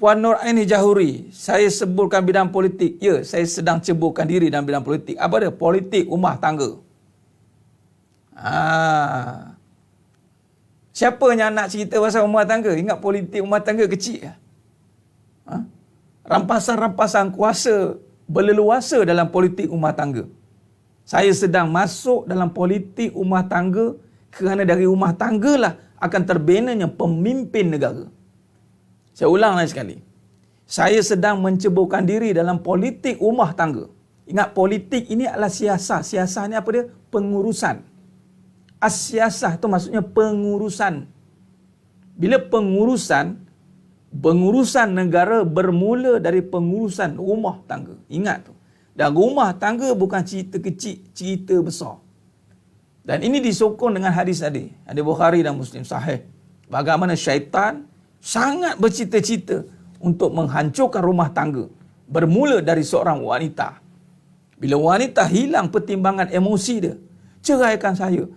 Speaker 1: Puan Nur Aini Jahuri, saya seburkan bidang politik. Ya, saya sedang ceburkan diri dalam bidang politik. Apa dia? Politik rumah tangga. Siapa yang nak cerita pasal rumah tangga? Ingat politik rumah tangga kecil. Rampasan-rampasan kuasa berleluasa dalam politik rumah tangga. Saya sedang masuk dalam politik rumah tangga kerana dari rumah tanggalah akan terbinanya pemimpin negara. Saya ulang lagi sekali. Saya sedang menceburkan diri dalam politik rumah tangga. Ingat, politik ini adalah siasah. Siasah ni apa dia? Pengurusan. As-siasah itu maksudnya pengurusan. Bila pengurusan negara bermula dari pengurusan rumah tangga. Ingat tu. Dan rumah tangga bukan cerita kecil, cerita besar. Dan ini disokong dengan hadis tadi. Hadis Bukhari dan Muslim sahih. Bagaimana syaitan sangat bercita-cita untuk menghancurkan rumah tangga. Bermula dari seorang wanita. Bila wanita hilang pertimbangan emosi dia. Ceraikan saya.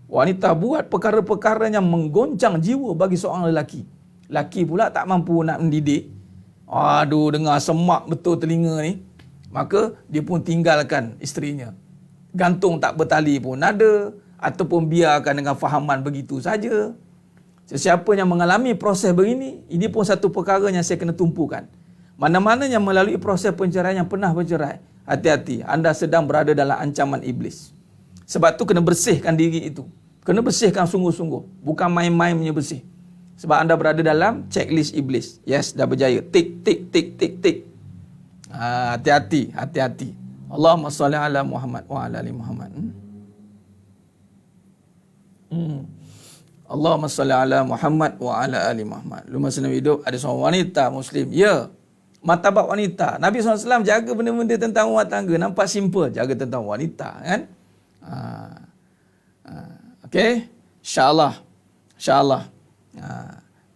Speaker 1: Wanita buat perkara-perkara yang menggoncang jiwa bagi seorang lelaki. Lelaki pula tak mampu nak mendidik. Dengar semak betul telinga ni. Maka dia pun tinggalkan isterinya. Gantung tak bertali pun ada. Ataupun biarkan dengan fahaman begitu saja. Sesiapa yang mengalami proses begini, ini pun satu perkara yang saya kena tumpukan. Mana-mana yang melalui proses perceraian yang pernah bercerai, hati-hati, anda sedang berada dalam ancaman iblis. Sebab tu kena bersihkan diri itu. Kena bersihkan sungguh-sungguh. Bukan main-main punya bersih. Sebab anda berada dalam checklist iblis. Yes, dah berjaya. Tik. Hati-hati. Allahumma salli ala Muhammad wa ala ali Muhammad. Allahumma salli ala Muhammad wa ala ali Muhammad. Lu masa Nabi hidup ada seorang wanita Muslim. Ya, martabat wanita. Nabi SAW jaga benda-benda tentang rumah tangga. Nampak simple. Jaga tentang wanita. Kan? Okey. InsyaAllah.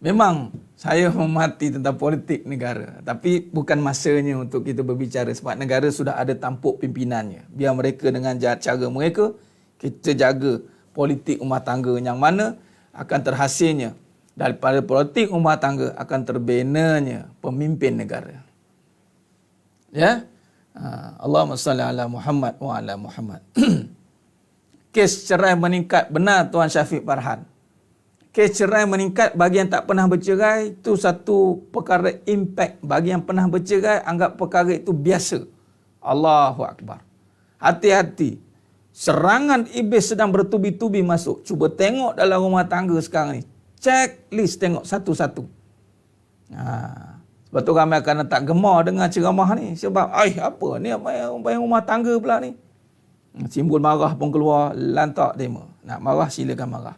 Speaker 1: Memang saya memati tentang politik negara. Tapi bukan masanya untuk kita berbicara. Sebab negara sudah ada tampuk pimpinannya. Biar mereka dengan cara mereka, kita jaga politik rumah tangga. Yang mana akan terhasilnya. Daripada politik rumah tangga akan terbinanya pemimpin negara. Ya. Allahumma salli ala Muhammad wa ala Muhammad. Kes cerai meningkat. Benar Tuan Syafiq Farhan. Kes cerai meningkat bagi yang tak pernah bercerai, itu satu perkara impact. Bagi yang pernah bercerai, anggap perkara itu biasa. Allahu Akbar. Hati-hati. Serangan iblis sedang bertubi-tubi masuk. Cuba tengok dalam rumah tangga sekarang ni. Checklist tengok satu-satu. Sebab tu ramai akan tak gemar dengar ceramah ni. Sebab, apa ni? Apa yang rumah tangga pula ni? Simbol marah pun keluar, lantak tema. Nak marah, silakan marah.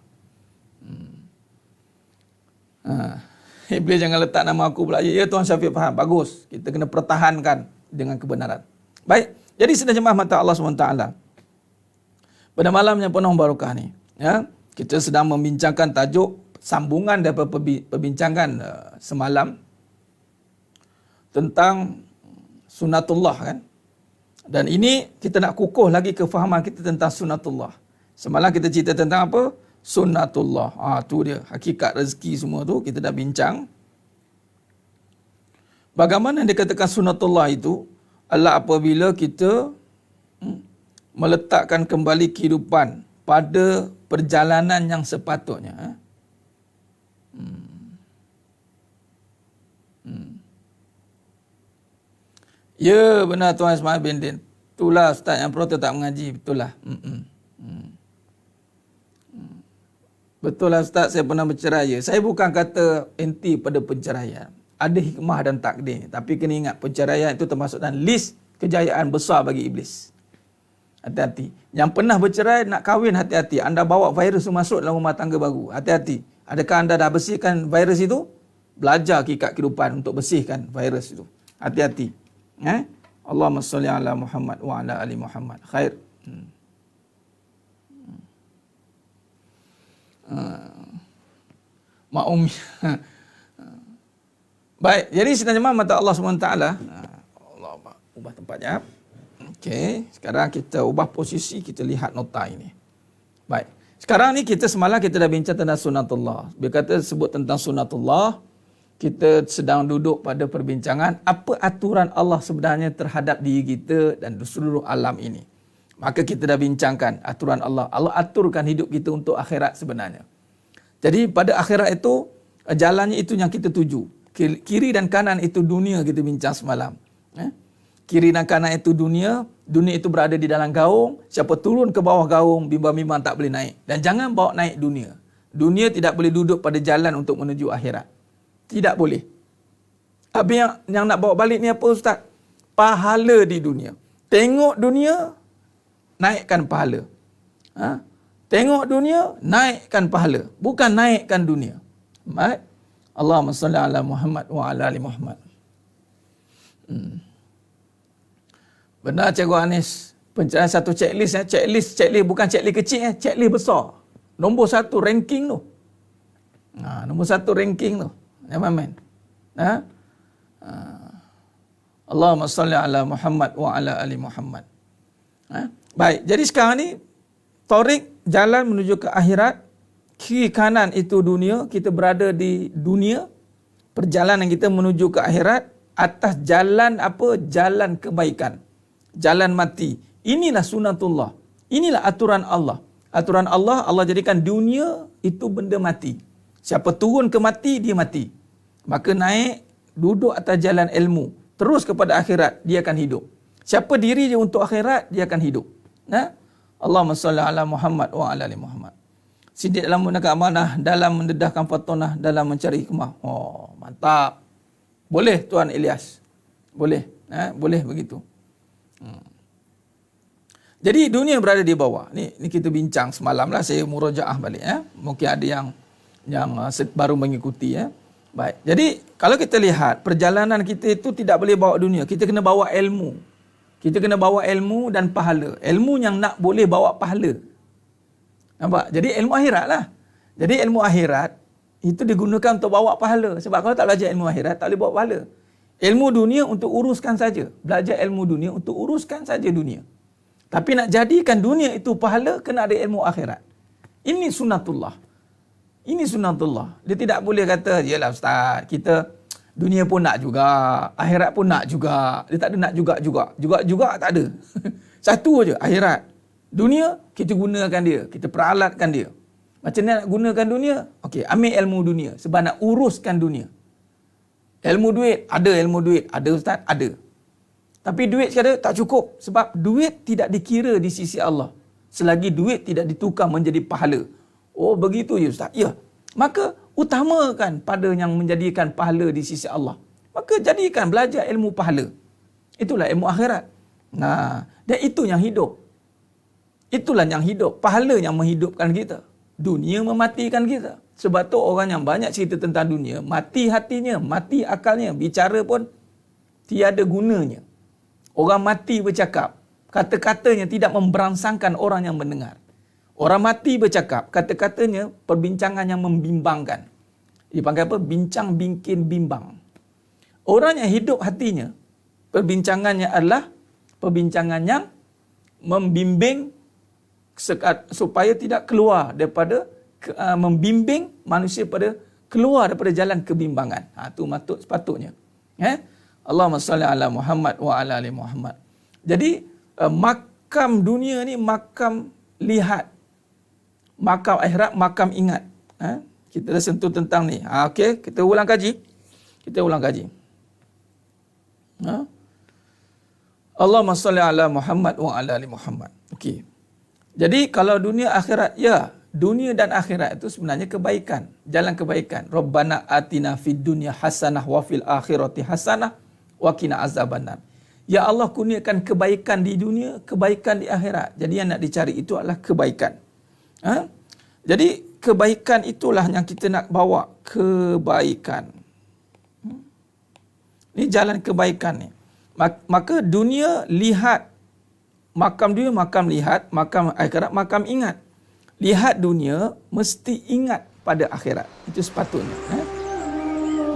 Speaker 1: Iblis jangan letak nama aku pula. Ya Tuan Syafiq faham. Bagus. Kita kena pertahankan dengan kebenaran. Baik. Jadi sedang jemaah mata Allah SWT. Pada malam yang penuh barakah ni, ya, kita sedang membincangkan tajuk sambungan daripada perbincangan semalam tentang sunatullah, kan. Dan ini kita nak kukuh lagi kefahaman kita tentang sunatullah. Semalam kita cerita tentang apa? Sunnatullah. Tu dia. Hakikat rezeki semua tu kita dah bincang. Bagaimana dikatakan sunnatullah itu adalah apabila kita meletakkan kembali kehidupan pada perjalanan yang sepatutnya. Ya, benar Tuan Ismail bin Din. Itulah Ustaz yang protes tak mengaji. Betul lah. Betul lah Ustaz, saya pernah bercerai. Saya bukan kata anti pada perceraian. ada hikmah dan takdir. Tapi kena ingat, perceraian itu termasuk dalam list kejayaan besar bagi iblis. Hati-hati. Yang pernah bercerai nak kahwin, hati-hati. Anda bawa virus itu masuk dalam rumah tangga baru. Hati-hati. Adakah anda dah bersihkan virus itu? Belajar hakikat kehidupan untuk bersihkan virus itu. Hati-hati. Allahumma salli ala Muhammad wa ala ali Muhammad. Khair. Ma'um. Baik, jadi sidang jemaah mata Allah SWT. Allah ubah tempatnya. Okey, sekarang kita ubah posisi, kita lihat nota ini. Baik. Sekarang ni semalam kita dah bincang tentang sunatullah. Bila kata sebut tentang sunatullah, kita sedang duduk pada perbincangan apa aturan Allah sebenarnya terhadap diri kita dan seluruh alam ini. Maka kita dah bincangkan aturan Allah. Allah aturkan hidup kita untuk akhirat sebenarnya. Jadi pada akhirat itu, jalannya itu yang kita tuju. Kiri dan kanan itu dunia, kita bincang semalam. Kiri dan kanan itu dunia. Dunia itu berada di dalam gaung. Siapa turun ke bawah gaung, bimbang-bimbang tak boleh naik. Dan jangan bawa naik dunia. Dunia tidak boleh duduk pada jalan untuk menuju akhirat. Tidak boleh. Habis yang nak bawa balik ni apa Ustaz? Pahala di dunia. Tengok dunia, naikkan pahala. Tengok dunia, naikkan pahala. Bukan naikkan dunia. Baik. Allahumma salli ala Muhammad wa ala ali Muhammad. Benar Cikgu Anis. Pencerahan satu checklist. Checklist bukan checklist kecil. Checklist besar. Nombor 1 ranking tu. Nombor 1 ranking tu. Ya Maman. Allahumma salli ala Muhammad wa ala ali Muhammad. Baik, jadi sekarang ni Tariq, jalan menuju ke akhirat. Kiri kanan itu dunia. Kita berada di dunia. Perjalanan kita menuju ke akhirat. Atas jalan apa? Jalan kebaikan. Jalan mati. Inilah sunatullah. Inilah aturan Allah. Aturan Allah, Allah jadikan dunia itu benda mati. Siapa turun ke mati, dia mati. Maka naik, duduk atas jalan ilmu. Terus kepada akhirat, dia akan hidup. Siapa diri dia untuk akhirat, dia akan hidup. Allahumma salli ala Muhammad wa ala ali Muhammad. Sidik dalam menegak amanah, dalam mendedahkan fatonah, dalam mencari hikmah. Oh, mantap. Boleh Tuan Ilyas. Boleh. Boleh begitu. Jadi dunia berada di bawah. Ni kita bincang semalam lah. Saya murajaah balik. Mungkin ada yang baru mengikuti. Baik. Jadi kalau kita lihat perjalanan kita itu tidak boleh bawa dunia. Kita kena bawa ilmu. Kita kena bawa ilmu dan pahala. Ilmu yang nak boleh bawa pahala. Nampak? Jadi ilmu akhirat lah. Jadi ilmu akhirat itu digunakan untuk bawa pahala. Sebab kalau tak belajar ilmu akhirat, tak boleh bawa pahala. Ilmu dunia untuk uruskan saja. Belajar ilmu dunia untuk uruskan saja dunia. Tapi nak jadikan dunia itu pahala, kena ada ilmu akhirat. Ini sunatullah. Ini sunatullah. Dia tidak boleh kata, yelah Ustaz, kita dunia pun nak juga, akhirat pun nak juga. Dia tak ada nak juga. Juga tak ada. Satu aja, akhirat. Dunia, kita gunakan dia. Kita peralatkan dia. Macam mana nak gunakan dunia? Okey, ambil ilmu dunia. Sebab nak uruskan dunia. Ilmu duit, ada ilmu duit. Ada Ustaz? Ada. Tapi duit sekarang tak cukup. Sebab duit tidak dikira di sisi Allah. Selagi duit tidak ditukar menjadi pahala. Oh, begitu ya Ustaz? Ya. Maka utamakan pada yang menjadikan pahala di sisi Allah. Maka jadikan belajar ilmu pahala. Itulah ilmu akhirat. Dan itu yang hidup. Itulah yang hidup. Pahala yang menghidupkan kita. Dunia mematikan kita. Sebab tu orang yang banyak cerita tentang dunia, mati hatinya, mati akalnya, bicara pun tiada gunanya. Orang mati bercakap, kata-katanya tidak memberangsangkan orang yang mendengar. Orang mati bercakap, kata-katanya perbincangan yang membimbangkan. Dipanggil apa? Bincang bikin bimbang. Orang yang hidup hatinya, perbincangannya adalah perbincangan yang membimbing supaya tidak keluar daripada membimbing manusia pada keluar daripada jalan kebimbangan. Itu sepatutnya. Allahumma salli ala Muhammad wa ala ali Muhammad. Jadi makam dunia ni makam lihat. Makam akhirat, makam ingat. Kita dah sentuh tentang ni. Okey, kita ulang kaji. Allahumma salli ala Muhammad wa ala ali Muhammad. Okey. Jadi kalau dunia akhirat, ya, dunia dan akhirat itu sebenarnya kebaikan, jalan kebaikan. Rabbana atina fid dunya hasanah wa fil akhirati hasanah wa qina azabannar. Ya Allah, kurniakan kebaikan di dunia, kebaikan di akhirat. Jadi yang nak dicari itu adalah kebaikan. Jadi kebaikan itulah yang kita nak bawa, kebaikan. Ini jalan kebaikan ni. Maka dunia lihat, makam dunia makam lihat, makam akhirat makam ingat. Lihat dunia mesti ingat pada akhirat. Itu sepatutnya.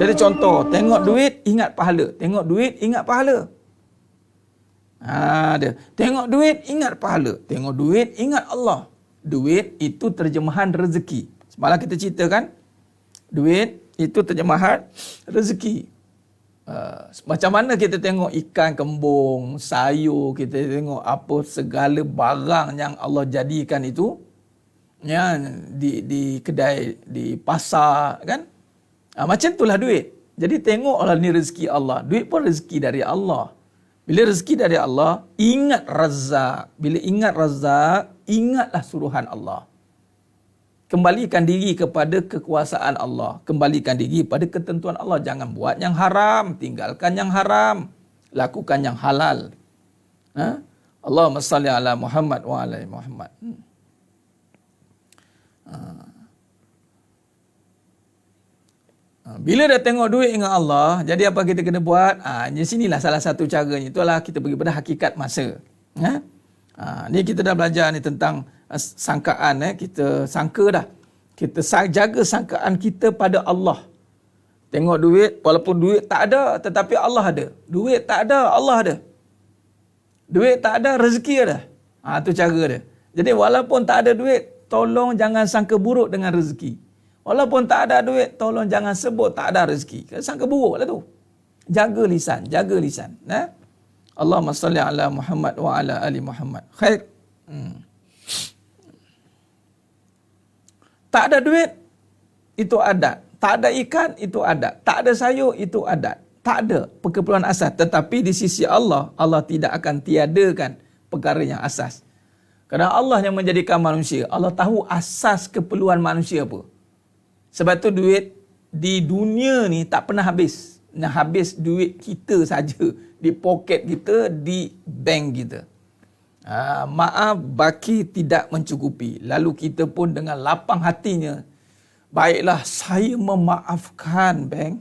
Speaker 1: Jadi contoh, tengok duit ingat pahala, tengok duit ingat pahala. Dia. Tengok duit ingat pahala, tengok duit ingat Allah. Duit itu terjemahan rezeki. Semalam kita ceritakan, duit itu terjemahan rezeki. Macam mana kita tengok ikan kembung, sayur, kita tengok apa segala barang yang Allah jadikan itu, ya, di kedai, di pasar, kan? Macam itulah duit. Jadi tengoklah ni rezeki Allah. Duit pun rezeki dari Allah. Bila rezeki dari Allah, ingat Razzaq. Bila ingat Razzaq, ingatlah suruhan Allah. Kembalikan diri kepada kekuasaan Allah. Kembalikan diri pada ketentuan Allah. Jangan buat yang haram. Tinggalkan yang haram. Lakukan yang halal. Allahumma salli ala Muhammad wa ala Muhammad. Bila dah tengok duit ingat Allah, jadi apa kita kena buat? Di sinilah salah satu caranya. Itulah kita pergi pada hakikat masa. Ni kita dah belajar ni tentang sangkaan. Kita sangka dah. Kita jaga sangkaan kita pada Allah. Tengok duit, walaupun duit tak ada, tetapi Allah ada. Duit tak ada, Allah ada. Duit tak ada, rezeki ada. Itu cara dia. Jadi walaupun tak ada duit, tolong jangan sangka buruk dengan rezeki. Walaupun tak ada duit, tolong jangan sebut tak ada rezeki. Sangka buruk lah tu. Jaga lisan, jaga lisan. Allahumma salli ala Muhammad wa ala ali Muhammad. Khair. Tak ada duit, itu adat. Tak ada ikan, itu adat. Tak ada sayur, itu adat. Tak ada keperluan asas. Tetapi di sisi Allah, Allah tidak akan tiadakan perkara yang asas. Kerana Allah yang menjadikan manusia. Allah tahu asas keperluan manusia apa. Sebab tu duit di dunia ni tak pernah habis. Nak habis duit kita saja di poket kita, di bank kita. Maaf, baki tidak mencukupi. Lalu kita pun dengan lapang hatinya, baiklah saya memaafkan bank.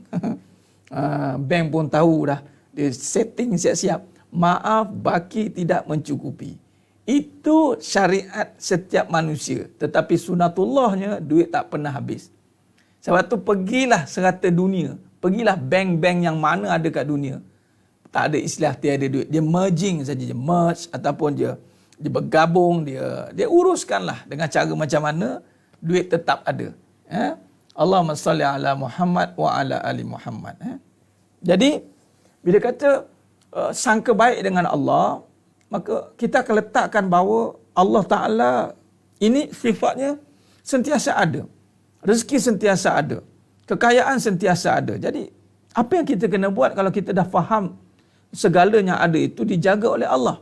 Speaker 1: Bank pun tahu dah. Dia setting siap-siap. Maaf, baki tidak mencukupi. Itu syariat setiap manusia. Tetapi sunatullahnya, duit tak pernah habis. Sebab tu pergilah serata dunia. Pergilah bank-bank yang mana ada kat dunia. Tak ada istilah tiada duit. Dia merging saja. Dia merge ataupun dia bergabung. Dia uruskanlah dengan cara macam mana duit tetap ada. Allahumma salli ala Muhammad wa ala ali Muhammad. Jadi, bila kata sangka baik dengan Allah, maka kita akan letakkan bahawa Allah Ta'ala ini sifatnya sentiasa ada. Rezeki sentiasa ada. Kekayaan sentiasa ada. Jadi, apa yang kita kena buat kalau kita dah faham segalanya ada itu dijaga oleh Allah?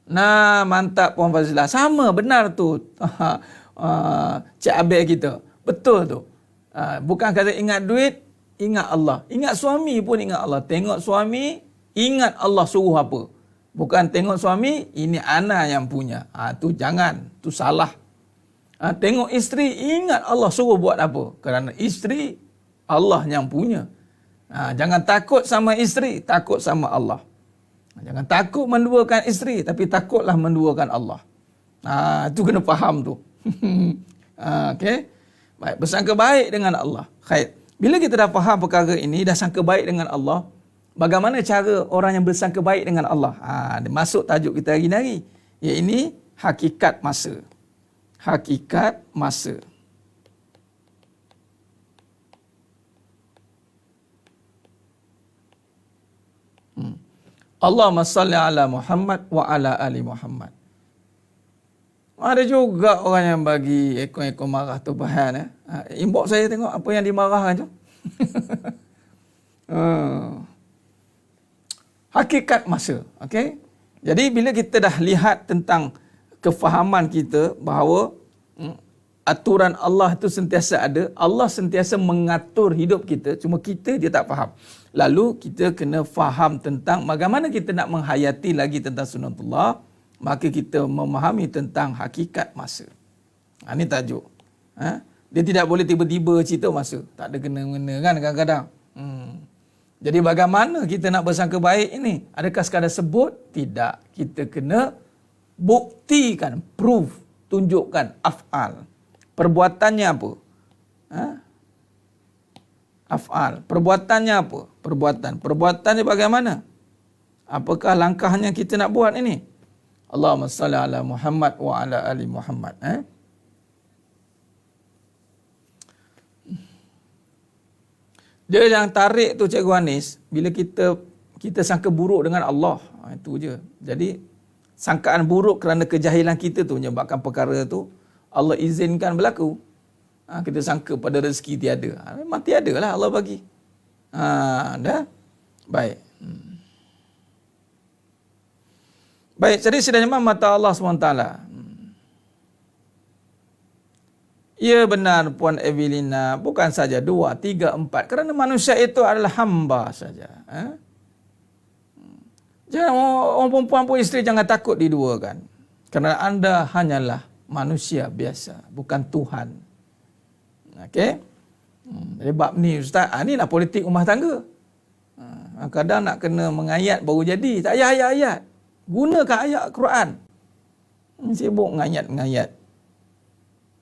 Speaker 1: Nah, mantap Puan Fazilah. Sama, benar tu. Cik Abel kita. Betul tu. Bukan kata ingat duit, ingat Allah. Ingat suami pun ingat Allah. Tengok suami, ingat Allah suruh apa. Bukan tengok suami, ini anak yang punya. Tu jangan. Tu salah. Tengok isteri, ingat Allah suruh buat apa. Kerana isteri, Allah yang punya. Jangan takut sama isteri, takut sama Allah. Jangan takut menduakan isteri, tapi takutlah menduakan Allah. Itu kena faham tu. Okey. Baik, bersangka baik dengan Allah. Khair. Bila kita dah faham perkara ini, dah sangka baik dengan Allah, bagaimana cara orang yang bersangka baik dengan Allah? Masuk tajuk kita hari ini. Iaitu hakikat masa. Hakikat masa. Allahumma salli ala Muhammad wa ala ali Muhammad. Ada juga orang yang bagi ekor-ekor marah tu bahan. Inbox saya tengok apa yang dimarahkan tu. Hakikat masa. Okay? Jadi bila kita dah lihat tentang kefahaman kita bahawa aturan Allah itu sentiasa ada, Allah sentiasa mengatur hidup kita, cuma kita dia tak faham. Lalu kita kena faham tentang bagaimana kita nak menghayati lagi tentang sunatullah, maka kita memahami tentang hakikat masa. Ini tajuk. Dia tidak boleh tiba-tiba cerita masa. Tak ada kena-mengena kan kadang-kadang. Jadi bagaimana kita nak bersangka baik ini? Adakah sekadar sebut? Tidak. Kita kena buktikan, proof, tunjukkan af'al. Perbuatannya apa? Af'al. Perbuatannya apa? Perbuatannya bagaimana? Apakah langkahnya kita nak buat ini? Allahumma salli ala Muhammad wa ala ali Muhammad. Dia yang tarik tu Cikgu Anis, bila kita sangka buruk dengan Allah. Itu je. Jadi, sangkaan buruk kerana kejahilan kita tu menyebabkan perkara tu Allah izinkan berlaku. Kita sangka pada rezeki tiada. Memang tiada lah Allah bagi. Dah? Baik. Baik, jadi sedang mata Allah SWT. Ya benar Puan Evelina, bukan saja 2, 3, 4. Kerana manusia itu adalah hamba saja. Jangan orang perempuan pun isteri jangan takut diduakan. Kerana anda hanyalah manusia biasa, bukan Tuhan. Okey? Jadi bab ni Ustaz, ni lah politik rumah tangga. Kadang nak kena mengayat baru jadi. Tak payah ayat-ayat. Gunakan ayat Quran. Sibuk ngayat-ngayat.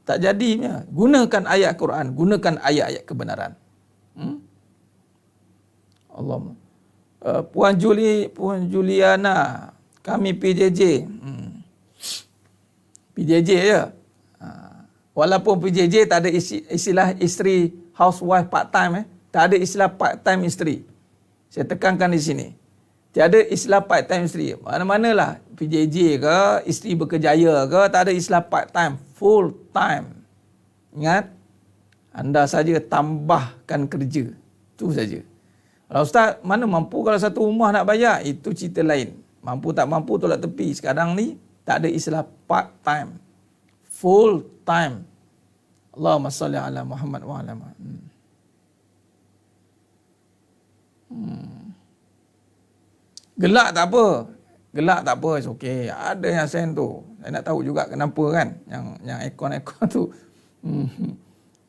Speaker 1: Tak jadinya. Gunakan ayat Quran. Gunakan ayat-ayat kebenaran. Allah. Puan Juliana. Kami PJJ. PJJ je. Walaupun PJJ tak ada istilah isteri housewife part time. Tak ada istilah part time isteri. Saya tekankan di sini. Tiada istilah part time isteri. Mana-manalah PJJ ke, isteri berkejaya ke, tak ada istilah part time. Full time. Ingat, anda saja tambahkan kerja. Itu saja. Kalau Ustaz, mana mampu kalau satu rumah nak bayar? Itu cerita lain. Mampu tak mampu tolak tepi. Sekarang ni, tak ada istilah part time. Full time. Allahumma salli ala Muhammad wa ala Muhammad. Gelak tak apa. Gelak tak apa, okey. Ada yang send tu. Saya nak tahu juga kenapa kan. Yang ekon-ekon tu.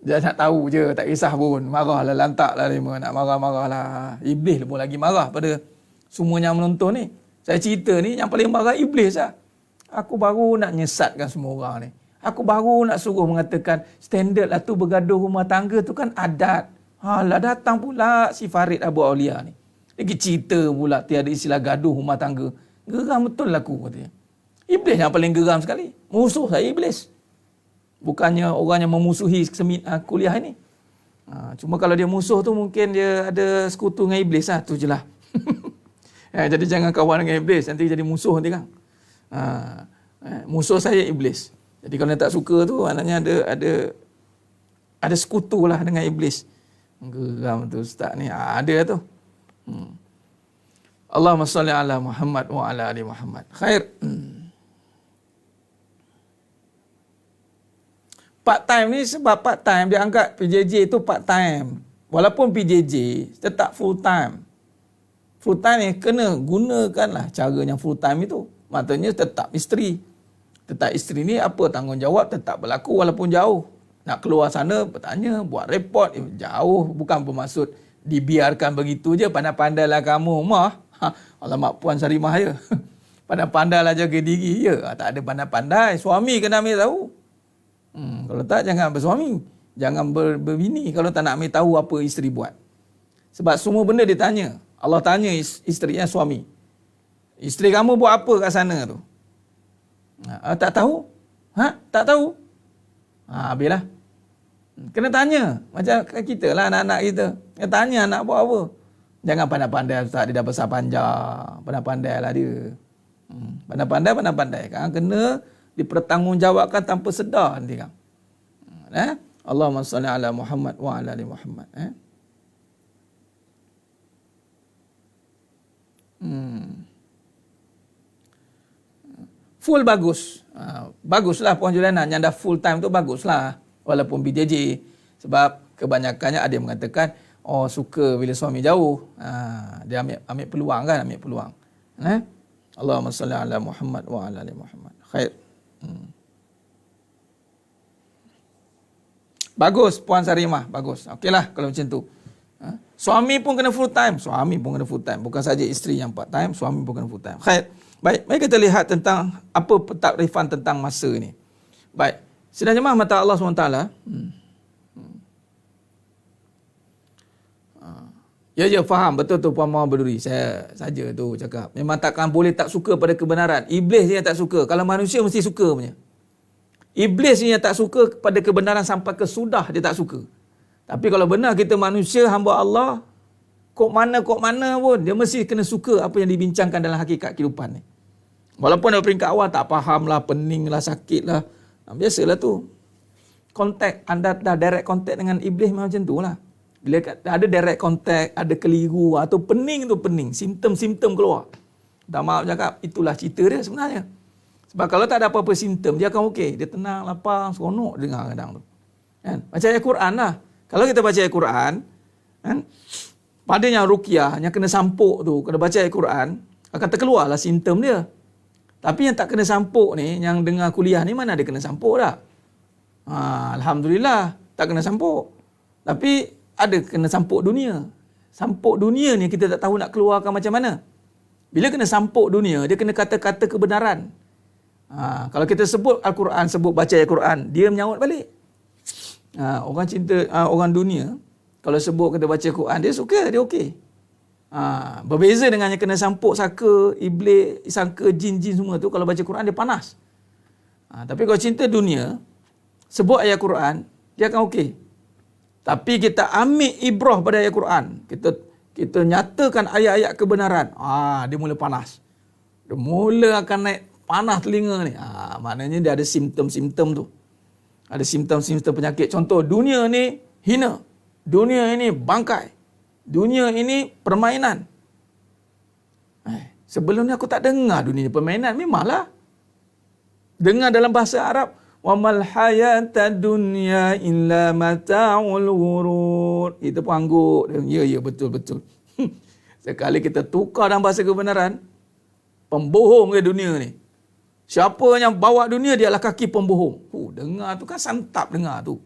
Speaker 1: Dia nak tahu je, tak kisah pun. Marahlah, lantaklah lima. Nak marah-marah lah. Iblis pun lagi marah pada semua yang menonton ni. Saya cerita ni, yang paling marah iblis lah. Aku baru nak nyesatkan semua orang ni. Aku baru nak suruh mengatakan, standard lah tu bergaduh rumah tangga tu kan adat. Alah, datang pula si Farid Abu Aulia ni. Lagi cerita pula tiada istilah gaduh rumah tangga. Geram betul lah aku katanya. Iblis yang paling geram sekali. Musuh saya iblis. Bukannya orang yang memusuhi kuliah ini. Cuma kalau dia musuh tu mungkin dia ada sekutu dengan iblis lah. Tu je lah. Jadi jangan kawan dengan iblis. Nanti jadi musuh nanti kan. Musuh saya iblis. Jadi kalau dia tak suka tu maknanya ada sekutu lah dengan iblis. Geram tu Ustaz ni. Ada tu. Allahumma salli ala Muhammad wa ala ali Muhammad. Khair. Part time ni sebab part time dia anggap PJJ itu part time. Walaupun PJJ tetap full time. Full time ni kena gunakanlah cara yang full time itu. Maksudnya tetap isteri. Tetap isteri ni apa tanggungjawab tetap berlaku walaupun jauh. Nak keluar sana bertanya, buat report jauh. Bukan bermaksud dibiarkan begitu je. Pandai-pandailah kamu mah. Alamak Puan Sarimah ya. Pandai-pandailah jaga diri ya. Tak ada pandai-pandai. Suami kena ambil tahu. Kalau tak jangan bersuami. Jangan berbini kalau tak nak ambil tahu apa isteri buat. Sebab semua benda dia tanya. Allah tanya isterinya suami. Isteri kamu buat apa kat sana tu? Tak tahu? Tak tahu? Habislah. Kena tanya. Macam kita lah anak-anak kita. Kena tanya anak buat apa. Jangan pandai-pandai Ustaz, dia dah besar panjang. Pandai-pandai lah dia. Pandai-pandai. Kan kena dipertanggungjawabkan tanpa sedar nanti kan. Allahumma salli ala Muhammad wa ala ali Muhammad. full bagus. Baguslah Puan Juliana, yang dah full time tu baguslah. Walaupun BJJ. Sebab kebanyakannya ada yang mengatakan, suka bila suami jauh. Dia ambil peluang kan, ambil peluang. Allahumma salli ala Muhammad wa ala ali Muhammad. Khair. Bagus Puan Sarimah, bagus. Okeylah kalau macam tu. Suami pun kena full time. Suami pun kena full time. Bukan saja isteri yang part time, suami pun kena full time. Khair. Baik, mari kita lihat tentang apa pentakrifan tentang masa ni. Baik. Sidang jemaah mata Allah SWT. Ya, faham. Betul tu Puan Mawar Berduri. Saya saja tu cakap. Memang takkan boleh tak suka pada kebenaran. Iblis dia yang tak suka. Kalau manusia mesti suka punya. Iblis ni yang tak suka pada kebenaran sampai ke sudah dia tak suka. Tapi kalau benar kita manusia, hamba Allah, kok mana pun, dia mesti kena suka apa yang dibincangkan dalam hakikat kehidupan ni. Walaupun dari peringkat awal tak faham lah, pening lah, sakit lah. Biasalah tu. Kontak, anda dah direct kontak dengan iblis macam tu lah. Bila ada direct kontak, ada keliru atau pening tu pening. Simptom-simptom keluar. Dah maaf cakap, itulah cerita dia sebenarnya. Sebab kalau tak ada apa-apa simptom, dia akan okey. Dia tenang, lapang, seronok dengar kadang tu. Kan? Baca ayat Quran lah. Kalau kita baca ayat Quran, kan? Pada yang ruqyah, yang kena sampuk tu, kena baca ayat Quran, akan terkeluarlah simptom dia. Tapi yang tak kena sampuk ni, yang dengar kuliah ni, mana ada kena sampuk dah. Alhamdulillah, tak kena sampuk. Tapi ada kena sampuk dunia. Sampuk dunia ni kita tak tahu nak keluarkan macam mana. Bila kena sampuk dunia, dia kena kata-kata kebenaran. Kalau kita sebut Al-Quran, sebut baca ayat Quran, dia menyahut balik. Orang cinta, orang dunia, kalau sebut kita baca Quran, dia suka, dia okey. Berbeza dengan yang kena sampuk sangka iblis, sangka jin-jin semua tu, kalau baca Quran dia panas. Tapi kalau cinta dunia, sebut ayat Quran, dia akan okey. Tapi kita ambil ibrah pada ayat Quran, kita nyatakan ayat-ayat kebenaran, dia mula panas. Dia mula akan naik panas telinga ni. Maknanya dia ada simptom-simptom tu. Ada simptom-simptom penyakit. Contoh, dunia ni hina. Dunia ini bangkai. Dunia ini permainan. Sebelum ni aku tak dengar dunia ni permainan. Memanglah. Dengar dalam bahasa Arab. وَمَا الْحَيَاةَ الدُّنْيَا إِلَّا مَتَاعُ الْغُرُورِ. Itu pun angguk. Ya, betul-betul. Sekali kita tukar dalam bahasa kebenaran, pembohong ke dunia ni. Siapa yang bawa dunia, dia adalah kaki pembohong. Dengar tu kan santap dengar tu.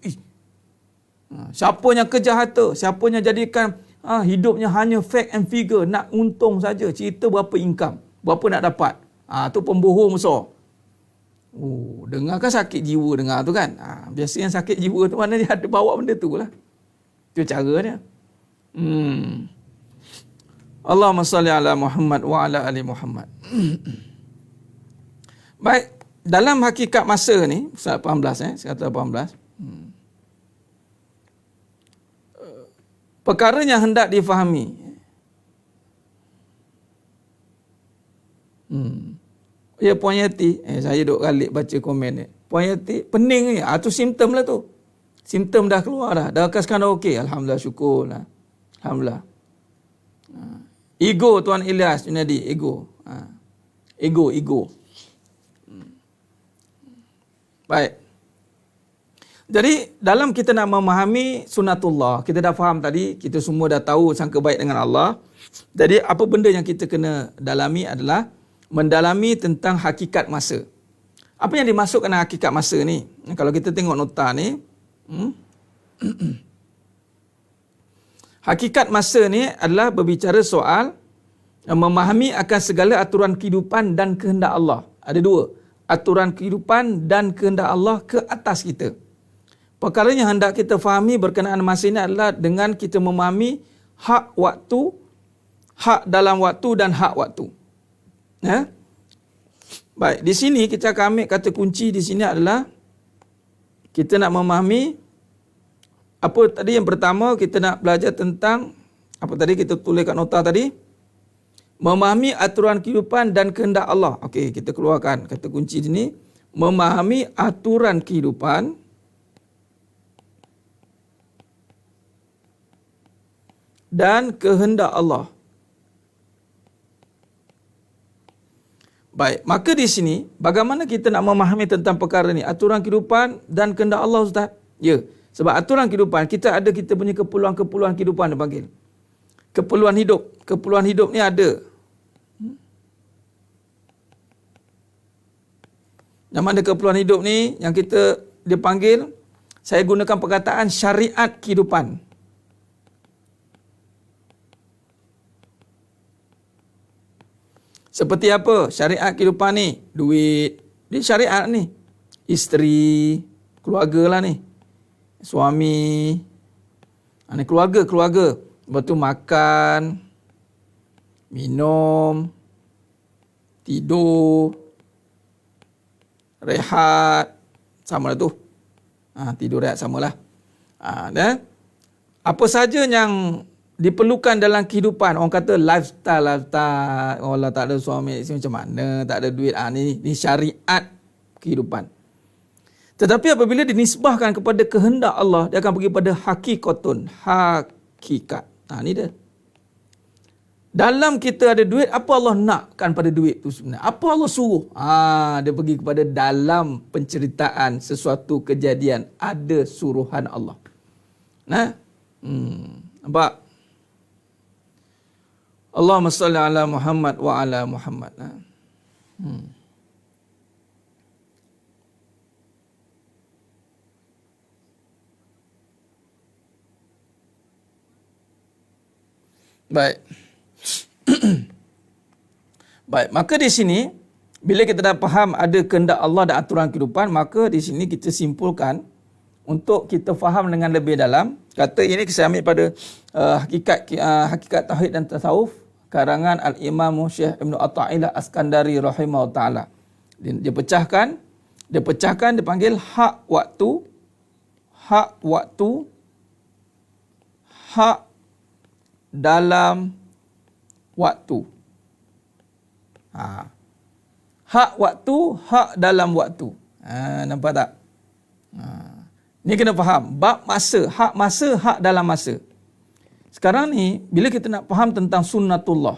Speaker 1: Siapa yang kejahata, siapa yang jadikan hidupnya hanya fact and figure, nak untung saja, cerita berapa income, berapa nak dapat. Tu pembohong besar. Dengar kan sakit jiwa dengar tu kan. Biasa yang sakit jiwa tu mana dia ada bawa benda tu lah. Itu cara dia. Allahumma salli ala Muhammad wa ala ali Muhammad. Baik, dalam hakikat masa ni, surat 18 118. Perkara yang hendak difahami. Ya Puan Yati, saya duk kalik baca komen ni. Puan Yati, pening ni. Tu simptom lah tu. Simptom dah keluar dah. Dah sekarang dah okey. Alhamdulillah, syukur lah. Alhamdulillah. Ego Tuan Ilyas Junadi, ego. Ego. Baik. Jadi dalam kita nak memahami sunatullah, kita dah faham tadi, kita semua dah tahu sangka baik dengan Allah. Jadi apa benda yang kita kena dalami adalah mendalami tentang hakikat masa. Apa yang dimasukkan dengan hakikat masa ni? Kalau kita tengok nota ni, hakikat masa ni adalah berbicara soal memahami akan segala aturan kehidupan dan kehendak Allah. Ada dua. Aturan kehidupan dan kehendak Allah ke atas kita. Perkara yang hendak kita fahami berkenaan masa ini adalah dengan kita memahami hak waktu, hak dalam waktu dan hak waktu. Baik, di sini kita akan ambil kata kunci di sini adalah kita nak memahami apa tadi. Yang pertama kita nak belajar tentang apa tadi kita tulis kat nota tadi, memahami aturan kehidupan dan kehendak Allah. Okey, kita keluarkan kata kunci sini, memahami aturan kehidupan dan kehendak Allah. Baik, maka di sini bagaimana kita nak memahami tentang perkara ni? Aturan kehidupan dan kehendak Allah, Ustaz. Ya, sebab aturan kehidupan kita punya keperluan kehidupan dia panggil. Keperluan hidup. Keperluan hidup ni ada. Yang mana keperluan hidup ni yang dia panggil, saya gunakan perkataan syariat kehidupan. Seperti apa syariat kehidupan ni? Duit. Dia syariat ni. Isteri, keluarga lah ni. Suami. Ni keluarga. Lepas tu makan, minum, tidur, rehat. Sama lah tu. Tidur rehat samalah. Dan apa saja yang diperlukan dalam kehidupan, orang kata lifestyle. Allah tak ada suami macam mana, tak ada duit. Ni syariat kehidupan. Tetapi apabila dinisbahkan kepada kehendak Allah, dia akan pergi pada hakikat. Ni dia. Dalam kita ada duit, apa Allah nakkan pada duit tu sebenarnya? Apa Allah suruh? Dia pergi kepada dalam penceritaan sesuatu kejadian, ada suruhan Allah. Nampak? Allahumma salli ala Muhammad wa ala Muhammad. Baik. Baik, maka di sini bila kita dah faham ada kehendak Allah dan aturan kehidupan, maka di sini kita simpulkan untuk kita faham dengan lebih dalam. Kata ini saya ambil pada hakikat tauhid dan tasawuf karangan Al-Imam Syekh Ibn Athaillah Askandari rahimahullah taala. Dia pecahkan, dia panggil hak waktu, hak dalam waktu. Hak waktu, hak dalam waktu. Nampak tak? Ni kena faham. Bab masa, hak dalam masa. Sekarang ni, bila kita nak faham tentang sunnatullah,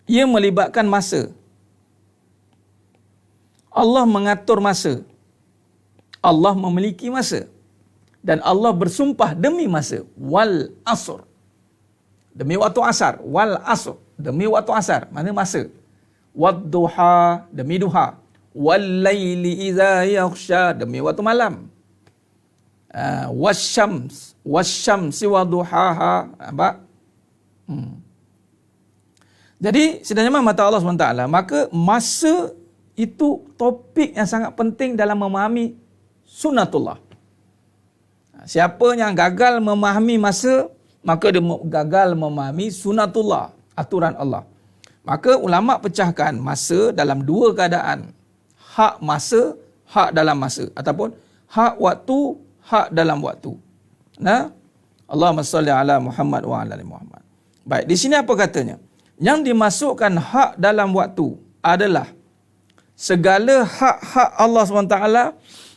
Speaker 1: ia melibatkan masa. Allah mengatur masa. Allah memiliki masa. Dan Allah bersumpah demi masa. Wal asr. Demi waktu asar. Wal asr. Demi waktu asar. Mana masa? Wadduha. Demi duha. Wal layli iza yakhsha. Demi waktu malam. Wasyamsi waduhaha. Nampak? Jadi, sedangkan mata Allah SWT, maka masa itu topik yang sangat penting dalam memahami sunnatullah. Siapa yang gagal memahami masa, maka dia gagal memahami sunnatullah, aturan Allah. Maka ulama pecahkan masa dalam dua keadaan. Hak masa, hak dalam masa. Ataupun hak waktu, hak dalam waktu. Allahumma salli ala Muhammad wa ala Muhammad. Baik, di sini apa katanya? Yang dimasukkan hak dalam waktu adalah segala hak-hak Allah SWT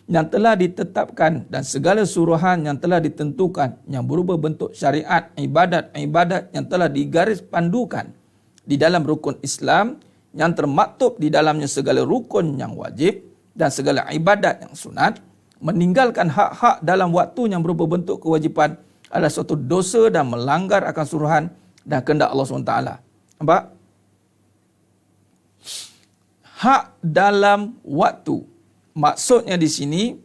Speaker 1: yang telah ditetapkan dan segala suruhan yang telah ditentukan yang berubah bentuk syariat, ibadat yang telah digaris pandukan di dalam rukun Islam yang termaktub di dalamnya segala rukun yang wajib dan segala ibadat yang sunat. Meninggalkan hak-hak dalam waktu yang berubah bentuk kewajipan adalah suatu dosa dan melanggar akan suruhan dan kehendak Allah SWT. Nampak? Hak dalam waktu. Maksudnya di sini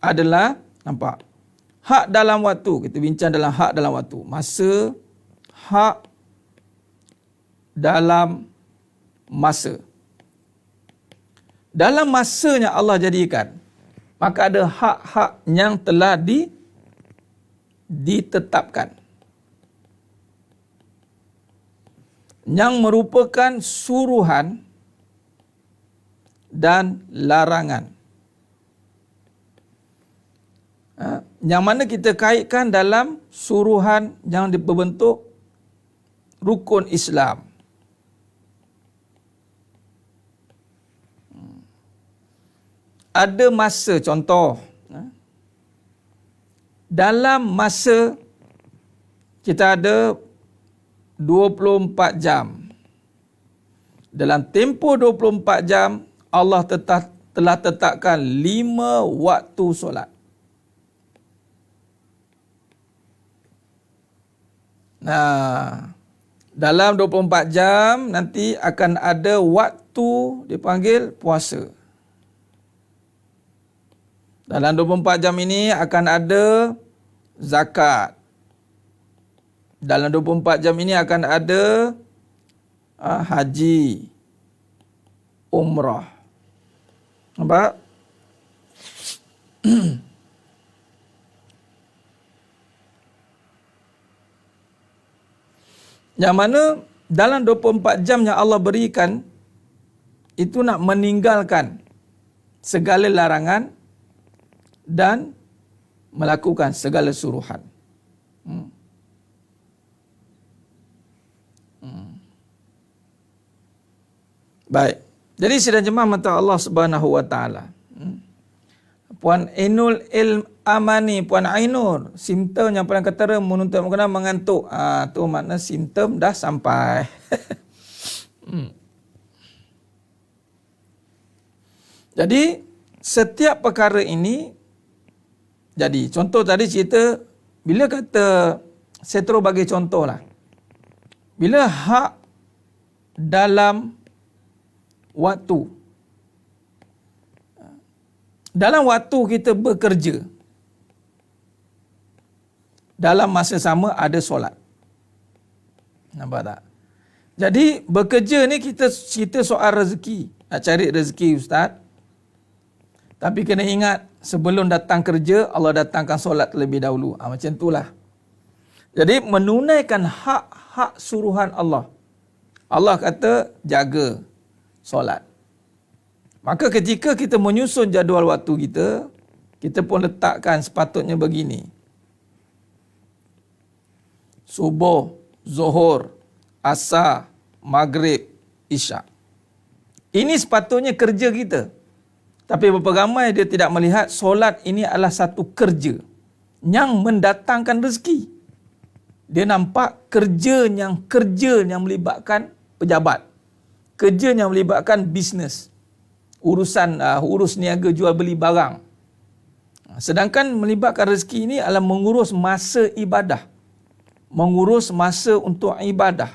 Speaker 1: adalah, nampak? Hak dalam waktu. Kita bincang dalam hak dalam waktu. Masa, hak dalam masa. Dalam masanya Allah jadikan, maka ada hak-hak yang telah ditetapkan. Yang merupakan suruhan dan larangan. Yang mana kita kaitkan dalam suruhan yang berbentuk rukun Islam. Ada masa, contoh, dalam masa kita ada 24 jam. dalam tempoh 24 jam Allah telah tetapkan 5 waktu solat. Nah, dalam 24 jam nanti akan ada waktu dipanggil puasa. Dalam 24 jam ini akan ada zakat. Dalam 24 jam ini akan ada haji, umrah. Nampak? Yang mana dalam 24 jam yang Allah berikan, itu nak meninggalkan segala larangan dan melakukan segala suruhan. Baik. Jadi sidang jemaah mata Allah Subhanahu wa taala. Puan Ainul Amani, Puan Ainur, simptom yang paling ketara menuntut makanan mengantuk. Tu makna simptom dah sampai. Jadi setiap perkara ini, jadi contoh tadi cerita, bila kata saya terus bagi contoh lah. Bila hak dalam waktu, dalam waktu kita bekerja, dalam masa sama ada solat. Nampak tak? Jadi bekerja ni kita cerita soal rezeki. Nak cari rezeki Ustaz. Tapi kena ingat, sebelum datang kerja, Allah datangkan solat terlebih dahulu. Macam itulah. Jadi menunaikan hak-hak suruhan Allah. Allah kata jaga solat. Maka ketika kita menyusun jadual waktu kita, kita pun letakkan sepatutnya begini. Subuh, Zuhur, Asar, Maghrib, Isyak. Ini sepatutnya kerja kita. Tapi beberapa ramai dia tidak melihat solat ini adalah satu kerja yang mendatangkan rezeki. Dia nampak kerja yang melibatkan pejabat. Kerja yang melibatkan bisnes. Urus niaga jual beli barang. Sedangkan melibatkan rezeki ini adalah mengurus masa ibadah. Mengurus masa untuk ibadah.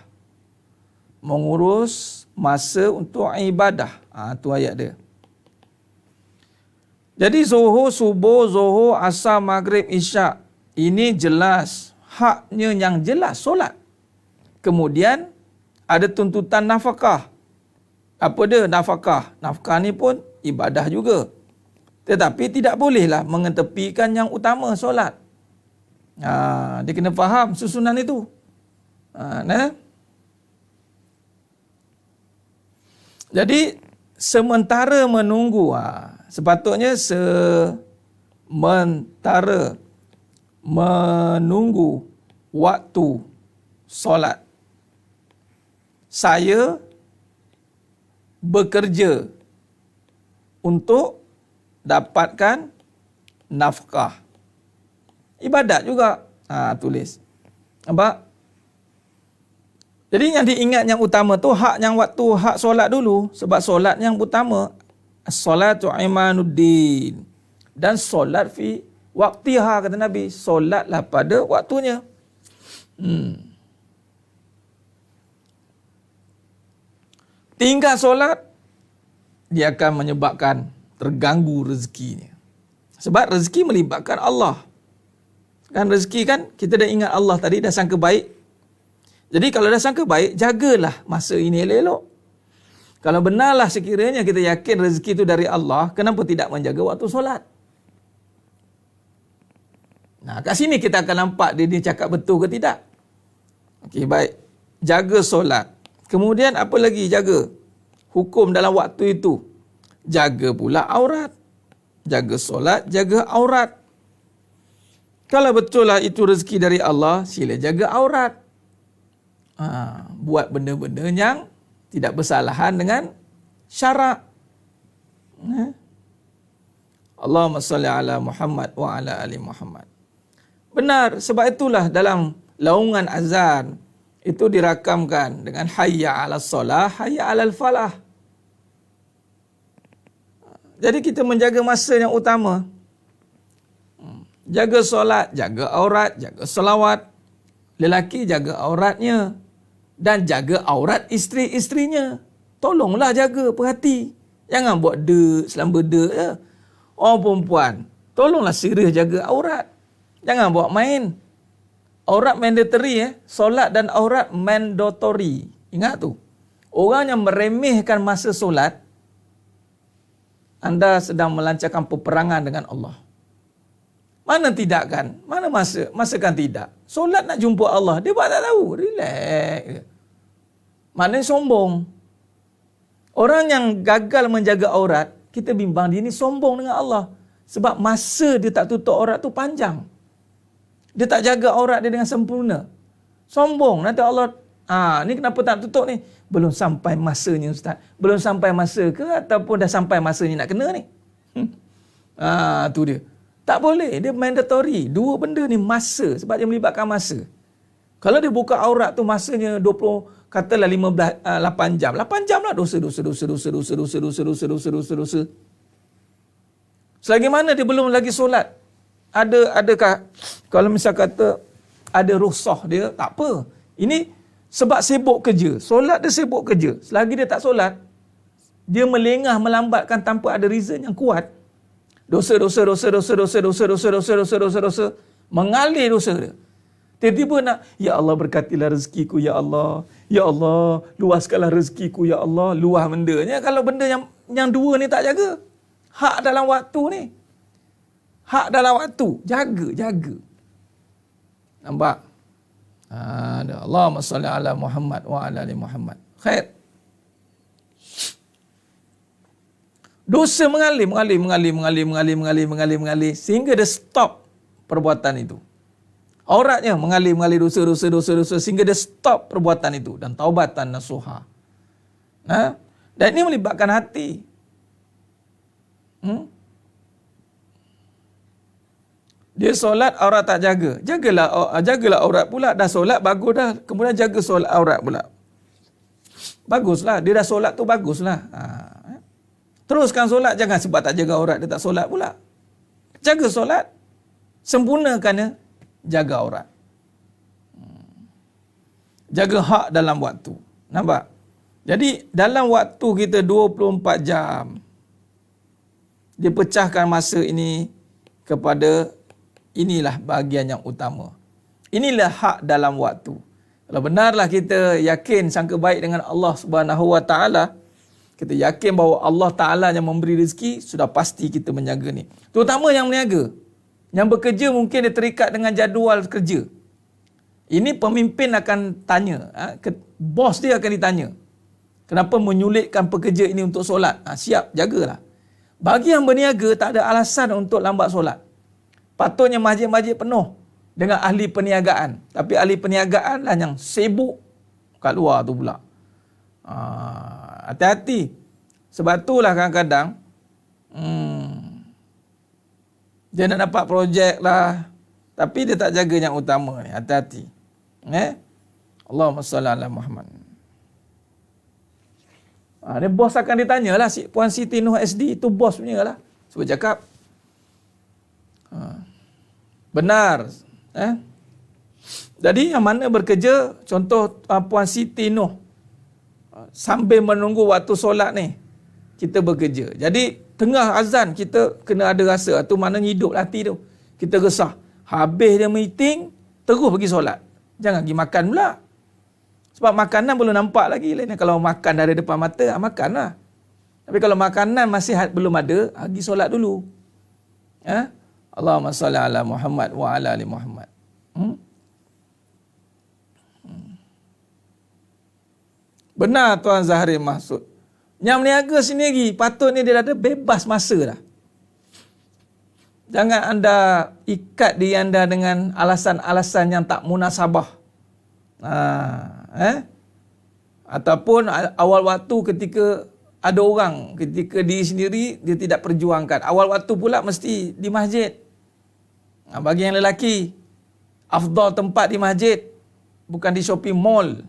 Speaker 1: Mengurus masa untuk ibadah. Itu ayat dia. Jadi Zuhur, Subuh, Zuhur, Asar, Maghrib, Isyak. Ini jelas. Haknya yang jelas, solat. Kemudian ada tuntutan nafkah. Apa dia nafkah? Nafkah ni pun ibadah juga. Tetapi tidak bolehlah mengetepikan yang utama, solat. Dia kena faham susunan itu. Jadi sementara menunggu, sepatutnya sementara menunggu waktu solat, saya bekerja untuk dapatkan nafkah. Ibadat juga. Tulis. Nampak? Jadi yang diingat yang utama tu hak solat dulu. Sebab solat yang utama. As-salatu imanuddin. Dan solat fi waqtiha, kata Nabi. Solatlah pada waktunya. Tinggal solat, dia akan menyebabkan terganggu rezekinya. Sebab rezeki melibatkan Allah. Kan rezeki kan, kita dah ingat Allah tadi, dah sangka baik. Jadi kalau dah sangka baik, jagalah masa ini elok-elok. Kalau benarlah sekiranya kita yakin rezeki itu dari Allah, kenapa tidak menjaga waktu solat? Kat sini kita akan nampak dia cakap betul ke tidak. Okey, baik. Jaga solat. Kemudian apa lagi jaga? Hukum dalam waktu itu. Jaga pula aurat. Jaga solat, jaga aurat. Kalau betul lah itu rezeki dari Allah, sila jaga aurat. Buat benda-benda yang tidak bersalahan dengan syarak. Allahumma salli ala Muhammad wa ala ali Muhammad. Benar, sebab itulah dalam laungan azan itu dirakamkan dengan hayya 'alas solah, hayya 'alal falah. Jadi kita menjaga masa yang utama. Jaga solat, jaga aurat, jaga selawat. Lelaki jaga auratnya dan jaga aurat isteri-isterinya. Tolonglah jaga, perhati. Jangan buat selamba je. Orang perempuan, tolonglah serius jaga aurat. Jangan buat main. Aurat mandatory solat dan aurat mandatory. Ingat tu. Orang yang meremehkan masa solat, anda sedang melancarkan peperangan dengan Allah. Mana tidak kan? Mana masa? Masa kan tidak. Solat nak jumpa Allah, dia buat tak tahu. Relax. Maknanya sombong. Orang yang gagal menjaga aurat, kita bimbang dia ni sombong dengan Allah. Sebab masa dia tak tutup aurat tu panjang. Dia tak jaga aurat dia dengan sempurna. Sombong. Nanti Allah, ni kenapa tak tutup ni? Belum sampai masanya Ustaz. Belum sampai masa ke ataupun dah sampai masanya nak kena ni? Tu dia. Tak boleh. Dia mandatory. Dua benda ni masa. Sebab dia melibatkan masa. Kalau dia buka aurat tu masanya 20, katalah 8 jam. 8 jam lah dosa. Selagi mana dia belum lagi solat. Adakah, kalau misal kata ada rukhsah dia, tak apa. Ini sebab sibuk kerja. Solat dia sibuk kerja. Selagi dia tak solat, dia melengah melambatkan tanpa ada reason yang kuat. Dosa. Mengalir dosa dia. Tiba-tiba nak, ya Allah berkatilah rezekiku, ya Allah. Ya Allah, luaskanlah rezekiku, ya Allah. Luas bendanya. Kalau benda yang dua ni tak jaga. Hak dalam waktu ni. Hak dalam waktu. Jaga. Nampak? Allahumma salli ala Muhammad wa ala ali Muhammad. Khair. Dosa mengalir sehingga dia stop perbuatan itu. Auratnya mengalir dosa sehingga dia stop perbuatan itu dan taubatan nasuha. Dan ini melibatkan hati. Dia solat, aurat tak jaga. Jagalah aurat pula. Dah solat, bagus dah. Kemudian jaga solat aurat pula. Baguslah. Dia dah solat tu baguslah. Teruskan solat. Jangan sebab tak jaga aurat, dia tak solat pula. Jaga solat. Sempurnakannya. Jaga aurat. Jaga hak dalam waktu. Nampak? Jadi, dalam waktu kita 24 jam, dia pecahkan masa ini kepada inilah bahagian yang utama. Inilah hak dalam waktu. Kalau benarlah kita yakin sangka baik dengan Allah Subhanahu Wa Taala, kita yakin bahawa Allah Taala yang memberi rezeki, sudah pasti kita menjaga ni. Terutama yang meniaga. Yang bekerja mungkin dia terikat dengan jadual kerja. Ini pemimpin akan tanya, bos dia akan ditanya. Kenapa menyulitkan pekerja ini untuk solat? Siap, jagalah. Bagi yang berniaga tak ada alasan untuk lambat solat. Patutnya masjid-masjid penuh dengan ahli perniagaan. Tapi ahli perniagaan lah yang sibuk kat luar tu pula. Hati-hati. Sebab itulah kadang-kadang dia nak dapat projek lah. Tapi dia tak jaga yang utama ni. Hati-hati. Allahumma salli ala Muhammad. Ni bos akan ditanya lah. Puan Siti Noh SD itu bos punya lah. Sebab cakap. Benar. Jadi yang mana bekerja, contoh Puan Siti Noh, sambil menunggu waktu solat ni, kita bekerja. Jadi tengah azan kita kena ada rasa, tu mana hidup hati tu. Kita resah. Habis dia meeting, terus pergi solat. Jangan pergi makan pula. Sebab makanan belum nampak lagi. Lain kalau makan dari depan mata, makanlah. Tapi kalau makanan masih belum ada, pergi solat dulu. Allahumma salli ala Muhammad wa ala ali Muhammad. Benar Tuan Zahri Mahsud. Yang meniaga sendiri, patutnya dia ada bebas masa dah. Jangan anda ikat diri anda dengan alasan-alasan yang tak munasabah. Ataupun awal waktu ketika ada orang, ketika diri sendiri dia tidak perjuangkan. Awal waktu pula mesti di masjid. Bagi yang lelaki, afdal tempat di masjid. bukan di shopping mall.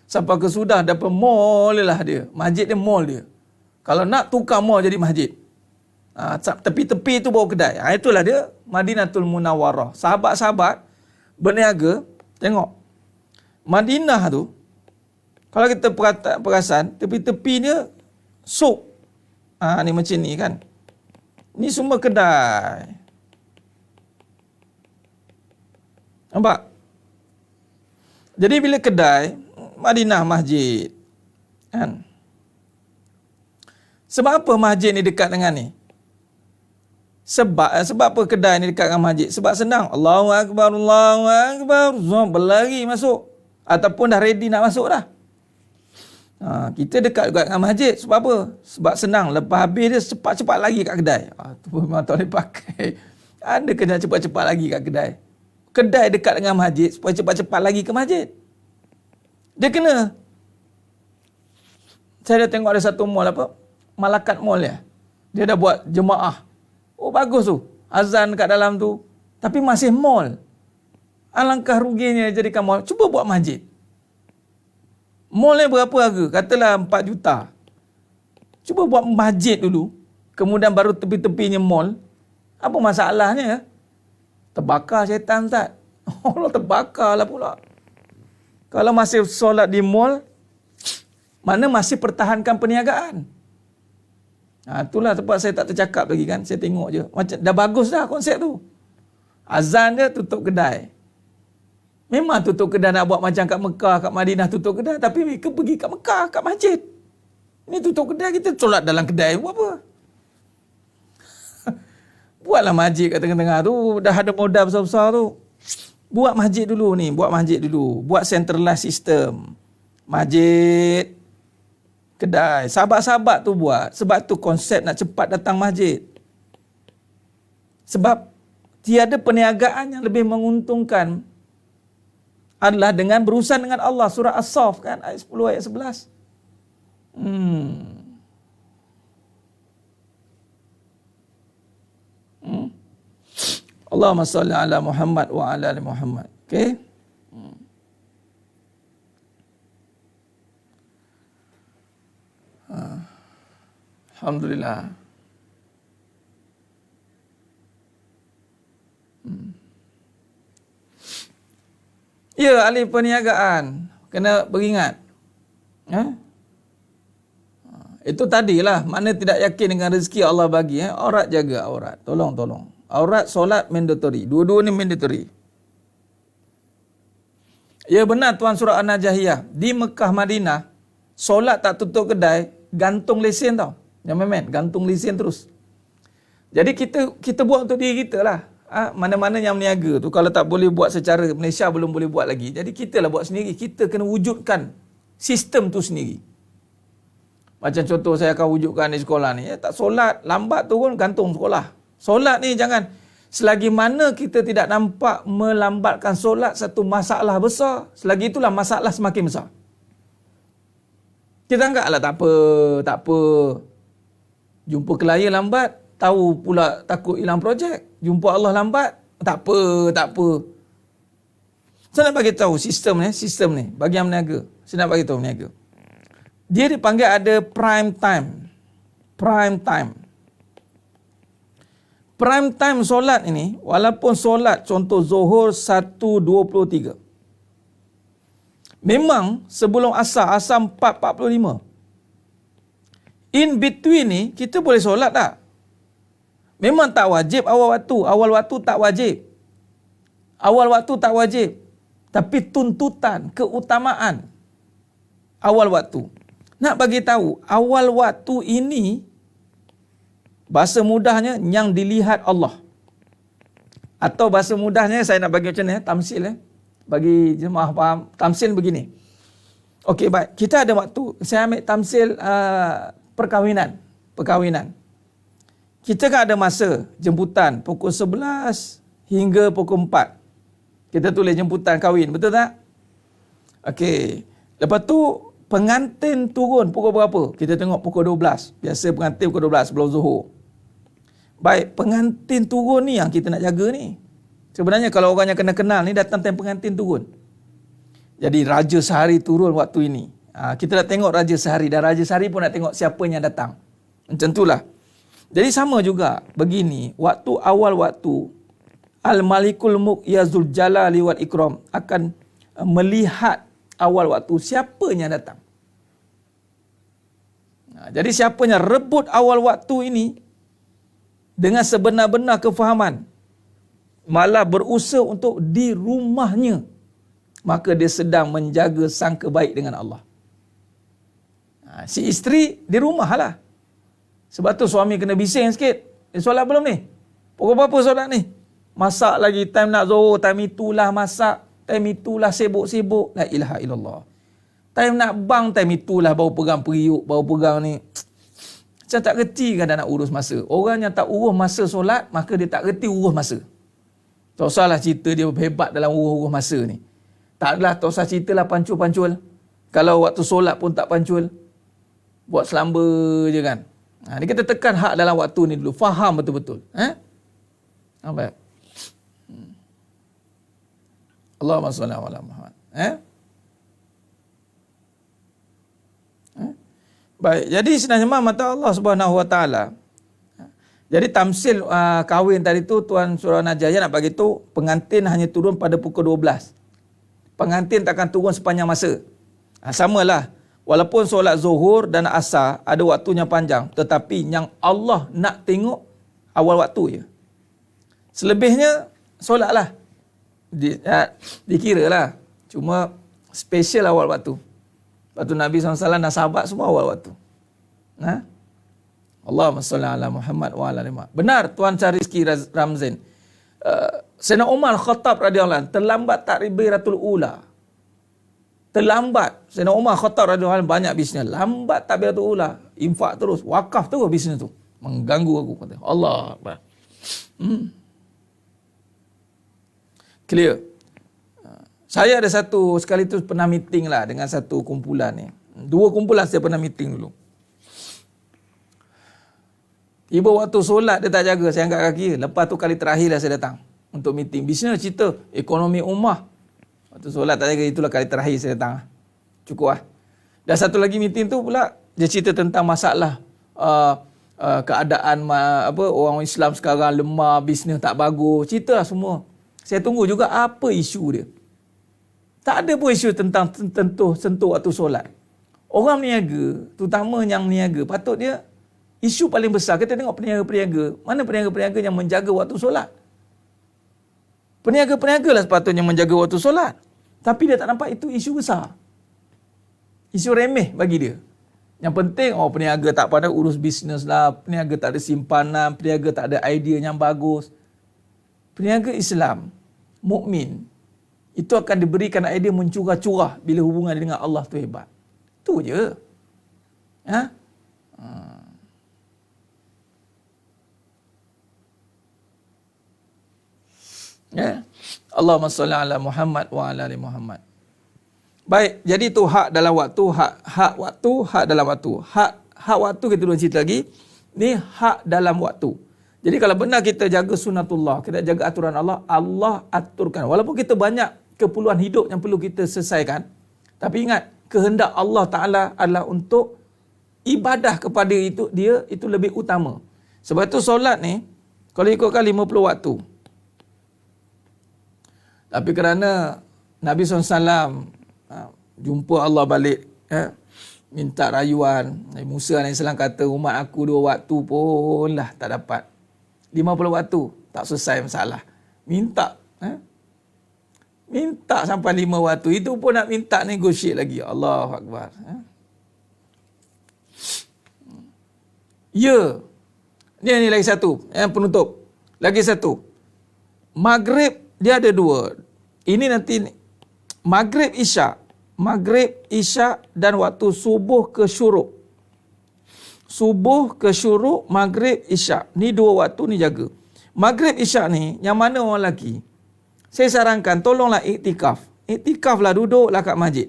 Speaker 1: Sampai ke Sudan dapat mall lah dia. Masjid dia mall dia. Kalau nak tukar mall jadi masjid. Tepi-tepi tu bawa kedai. Itulah dia Madinatul Munawwarah. Sahabat-sahabat berniaga, tengok. Madinah tu, kalau kita perasan, tepi-tepinya suk. Ni macam ni kan. Ni semua kedai. Nampak? Jadi bila kedai, Madinah masjid. Kan? Sebab apa masjid ni dekat dengan ni? Sebab apa kedai ni dekat dengan masjid? Sebab senang. Allahu Akbar, Allahu Akbar. Berlari masuk. Ataupun dah ready nak masuk dah. Kita dekat juga dengan masjid. Sebab apa? Sebab senang. Lepas habis dia cepat-cepat lagi kat kedai. Tu memang tak boleh pakai. Ada kena cepat-cepat lagi kat kedai. Kedai dekat dengan masjid supaya cepat-cepat lagi ke masjid. Dia kena. Saya dah tengok ada satu mall apa? Malakat Mall ya. Dia dah buat jemaah. Oh bagus tu. Azan kat dalam tu. Tapi masih mall. Alangkah ruginya jadikan mall. Cuba buat masjid. Mall ni berapa harga? Katalah 4 juta. Cuba buat masjid dulu. Kemudian baru tepi-tepinya mall. Apa masalahnya? Terbakar syaitan tak? Allah terbakarlah pula. Kalau masih solat di mall, mana masih pertahankan perniagaan. Itulah tempat saya tak tercakap lagi kan. Saya tengok je. Macam dah bagus dah konsep tu. Azan dia tutup kedai. Memang tutup kedai nak buat macam kat Mekah, kat Madinah tutup kedai. Tapi mereka pergi kat Mekah, kat masjid. Ini tutup kedai, kita solat dalam kedai. Buat apa? Buatlah masjid kat tengah-tengah tu. Dah ada modal besar-besar tu. Buat masjid dulu ni. Buat masjid dulu. Buat centralized system. Masjid, kedai. Sahabat-sahabat tu buat. Sebab tu konsep nak cepat datang masjid. Sebab tiada perniagaan yang lebih menguntungkan adalah dengan berurusan dengan Allah. Surah As-Saff kan. Ayat 10, ayat 11. Allahumma salli ala Muhammad wa ala ali Muhammad. Okey. Alhamdulillah. Ya, ahli perniagaan kena beringat. Itu tadilah, mana tidak yakin dengan rezeki Allah bagi. Aurat jaga aurat. Tolong. Aurat, solat mandatory. Dua-dua ni mandatory. Ya benar tuan surah An-Najahiyah. Di Mekah Madinah, solat tak tutup kedai, gantung lesen tau. Yang memen, gantung lesen terus. Jadi kita buat untuk diri kita lah. Mana-mana yang meniaga tu, kalau tak boleh buat secara Malaysia belum boleh buat lagi. Jadi kita lah buat sendiri. Kita kena wujudkan sistem tu sendiri. Macam contoh saya akan wujudkan di sekolah ni. Tak solat, lambat turun, gantung sekolah. Solat ni jangan. Selagi mana kita tidak nampak melambatkan solat satu masalah besar, selagi itulah masalah semakin besar. Kita anggaplah tak apa. Jumpa klien lambat, tahu pula takut hilang projek. Jumpa Allah lambat, tak apa. Saya nak bagi tahu sistem ni bagi yang meniaga. Saya nak bagi tahu meniaga. Dia dipanggil ada prime time. Prime time solat ini, walaupun solat contoh Zuhur 1.23. Memang sebelum asar 4.45. In between ni, kita boleh solat tak? Memang tak wajib awal waktu tak wajib. Awal waktu tak wajib. Tapi tuntutan, keutamaan awal waktu. Nak bagi tahu, awal waktu ini bahasa mudahnya yang dilihat Allah. Atau bahasa mudahnya saya nak bagi macam ni, tamsil bagi jemaah faham. Tamsil begini. Okey baik, kita ada waktu. Saya ambil tamsil perkahwinan. Kita kan ada masa jemputan pukul 11 hingga pukul 4. Kita tulis jemputan kahwin, betul tak? Okey. Lepas tu pengantin turun pukul berapa? Kita tengok pukul 12. Biasa pengantin pukul 12 sebelum Zuhur. Baik, pengantin turun ni yang kita nak jaga ni. Sebenarnya kalau orang yang kenal ni datang time pengantin turun. Jadi raja sehari turun waktu ini. Kita dah tengok raja sehari dan raja sehari pun nak tengok siapa yang datang. Macam itulah. Jadi sama juga begini, waktu awal waktu Al-Malikul Mulk ya Zul Jalali wal Ikram akan melihat awal waktu siapa yang datang. Jadi siapa yang rebut awal waktu ini dengan sebenar-benar kefahaman, malah berusaha untuk di rumahnya, maka dia sedang menjaga sangka baik dengan Allah. Si isteri di rumah lah. Sebab tu suami kena bising sikit. Solat belum ni? Pukul berapa solat ni? Masak lagi, time nak zuhur, time itulah masak, time itulah sibuk-sibuk. La ilaha illallah. Time nak bang, time itulah baru pegang periuk, baru pegang ni. Macam tak reti kan dah nak urus masa. Orang yang tak urus masa solat, maka dia tak reti urus masa. Tak usahlah cerita dia hebat dalam urus masa ni. Taklah, tak usah ceritalah pancul-pancul. Kalau waktu solat pun tak pancul. Buat selamba je kan. Ni kita tekan hak dalam waktu ni dulu. Faham betul-betul. Baik. Allahumma salli ala Muhammad. Baik. Jadi sebenarnya mata Allah Subhanahu Wa Taala. Jadi tamsil kahwin tadi tu Tuan Surah Najaya nak bagi tu pengantin hanya turun pada pukul 12. Pengantin takkan turun sepanjang masa. Samalah. Walaupun solat zuhur dan asar ada waktunya panjang, tetapi yang Allah nak tengok awal waktu je. Selebihnya solatlah. Dikira lah. Cuma special awal waktu. Lepas tu Nabi SAW dan sahabat semua awal waktu. Allahumma salli ala Muhammad wa ala ali Muhammad. Benar Tuan Rizki Ramzin. Sayyidina Umar Khattab radhiyallahu anhu terlambat takbiratul ula. Terlambat. Sayyidina Umar Khattab radhiyallahu anhu banyak bisnes. Lambat takbiratul ula. Infak terus. Wakaf terus bisnes tu. Mengganggu aku. Kata Allah Akbar. Clear. Saya ada satu sekali tu pernah meeting lah dengan satu kumpulan ni. 2 kumpulan saya pernah meeting dulu. Tiba waktu solat dia tak jaga, saya angkat kaki. Lepas tu kali terakhir lah saya datang untuk meeting. Bisnes cerita ekonomi ummah. Waktu solat tak jaga, itulah kali terakhir saya datang. Cukup lah. Dan satu lagi meeting tu pula dia cerita tentang masalah keadaan orang Islam sekarang lemah, bisnes tak bagus. Cerita lah semua. Saya tunggu juga apa isu dia. Tak ada pun isu tentang sentuh waktu solat. Orang niaga, terutama yang niaga, patut dia isu paling besar. Kita tengok peniaga-peniaga. Mana peniaga-peniaga yang menjaga waktu solat? Peniaga-peniaga lah sepatutnya menjaga waktu solat. Tapi dia tak nampak itu isu besar. Isu remeh bagi dia. Yang penting, peniaga tak pandai urus bisnes lah. Peniaga tak ada simpanan. Peniaga tak ada idea yang bagus. Peniaga Islam, mukmin, itu akan diberikan idea mencurah-curah bila hubungan dengan Allah tu hebat. Tu je. Allahumma salli ala Muhammad wa ala ali Muhammad. Baik, jadi tu hak dalam waktu, hak dalam waktu. Hak waktu kita dulu cerita lagi. Ni hak dalam waktu. Jadi kalau benar kita jaga sunatullah, kita jaga aturan Allah, Allah aturkan. Walaupun kita banyak keperluan hidup yang perlu kita selesaikan, tapi ingat, kehendak Allah Ta'ala adalah untuk ibadah kepada dia itu lebih utama. Sebab itu solat ni, kalau ikutkan 50 waktu. Tapi kerana Nabi SAW jumpa Allah balik, minta rayuan, Nabi Musa AS kata, umat aku 2 waktu pun lah tak dapat. 50 waktu, tak selesai masalah. Minta sampai 5 waktu. Itu pun nak minta negotiate lagi. Allahu Akbar. Ya. Ni lagi satu. Penutup. Lagi satu. Maghrib, dia ada 2. Ini nanti Maghrib Isyak. Maghrib Isyak dan waktu subuh ke syuruk. Subuh ke syuruk, Maghrib Isyak. Ni 2 waktu ni jaga. Maghrib Isyak ni, yang mana orang lelaki? Saya sarankan, tolonglah iktikaf. Iktikaflah, duduklah kat masjid.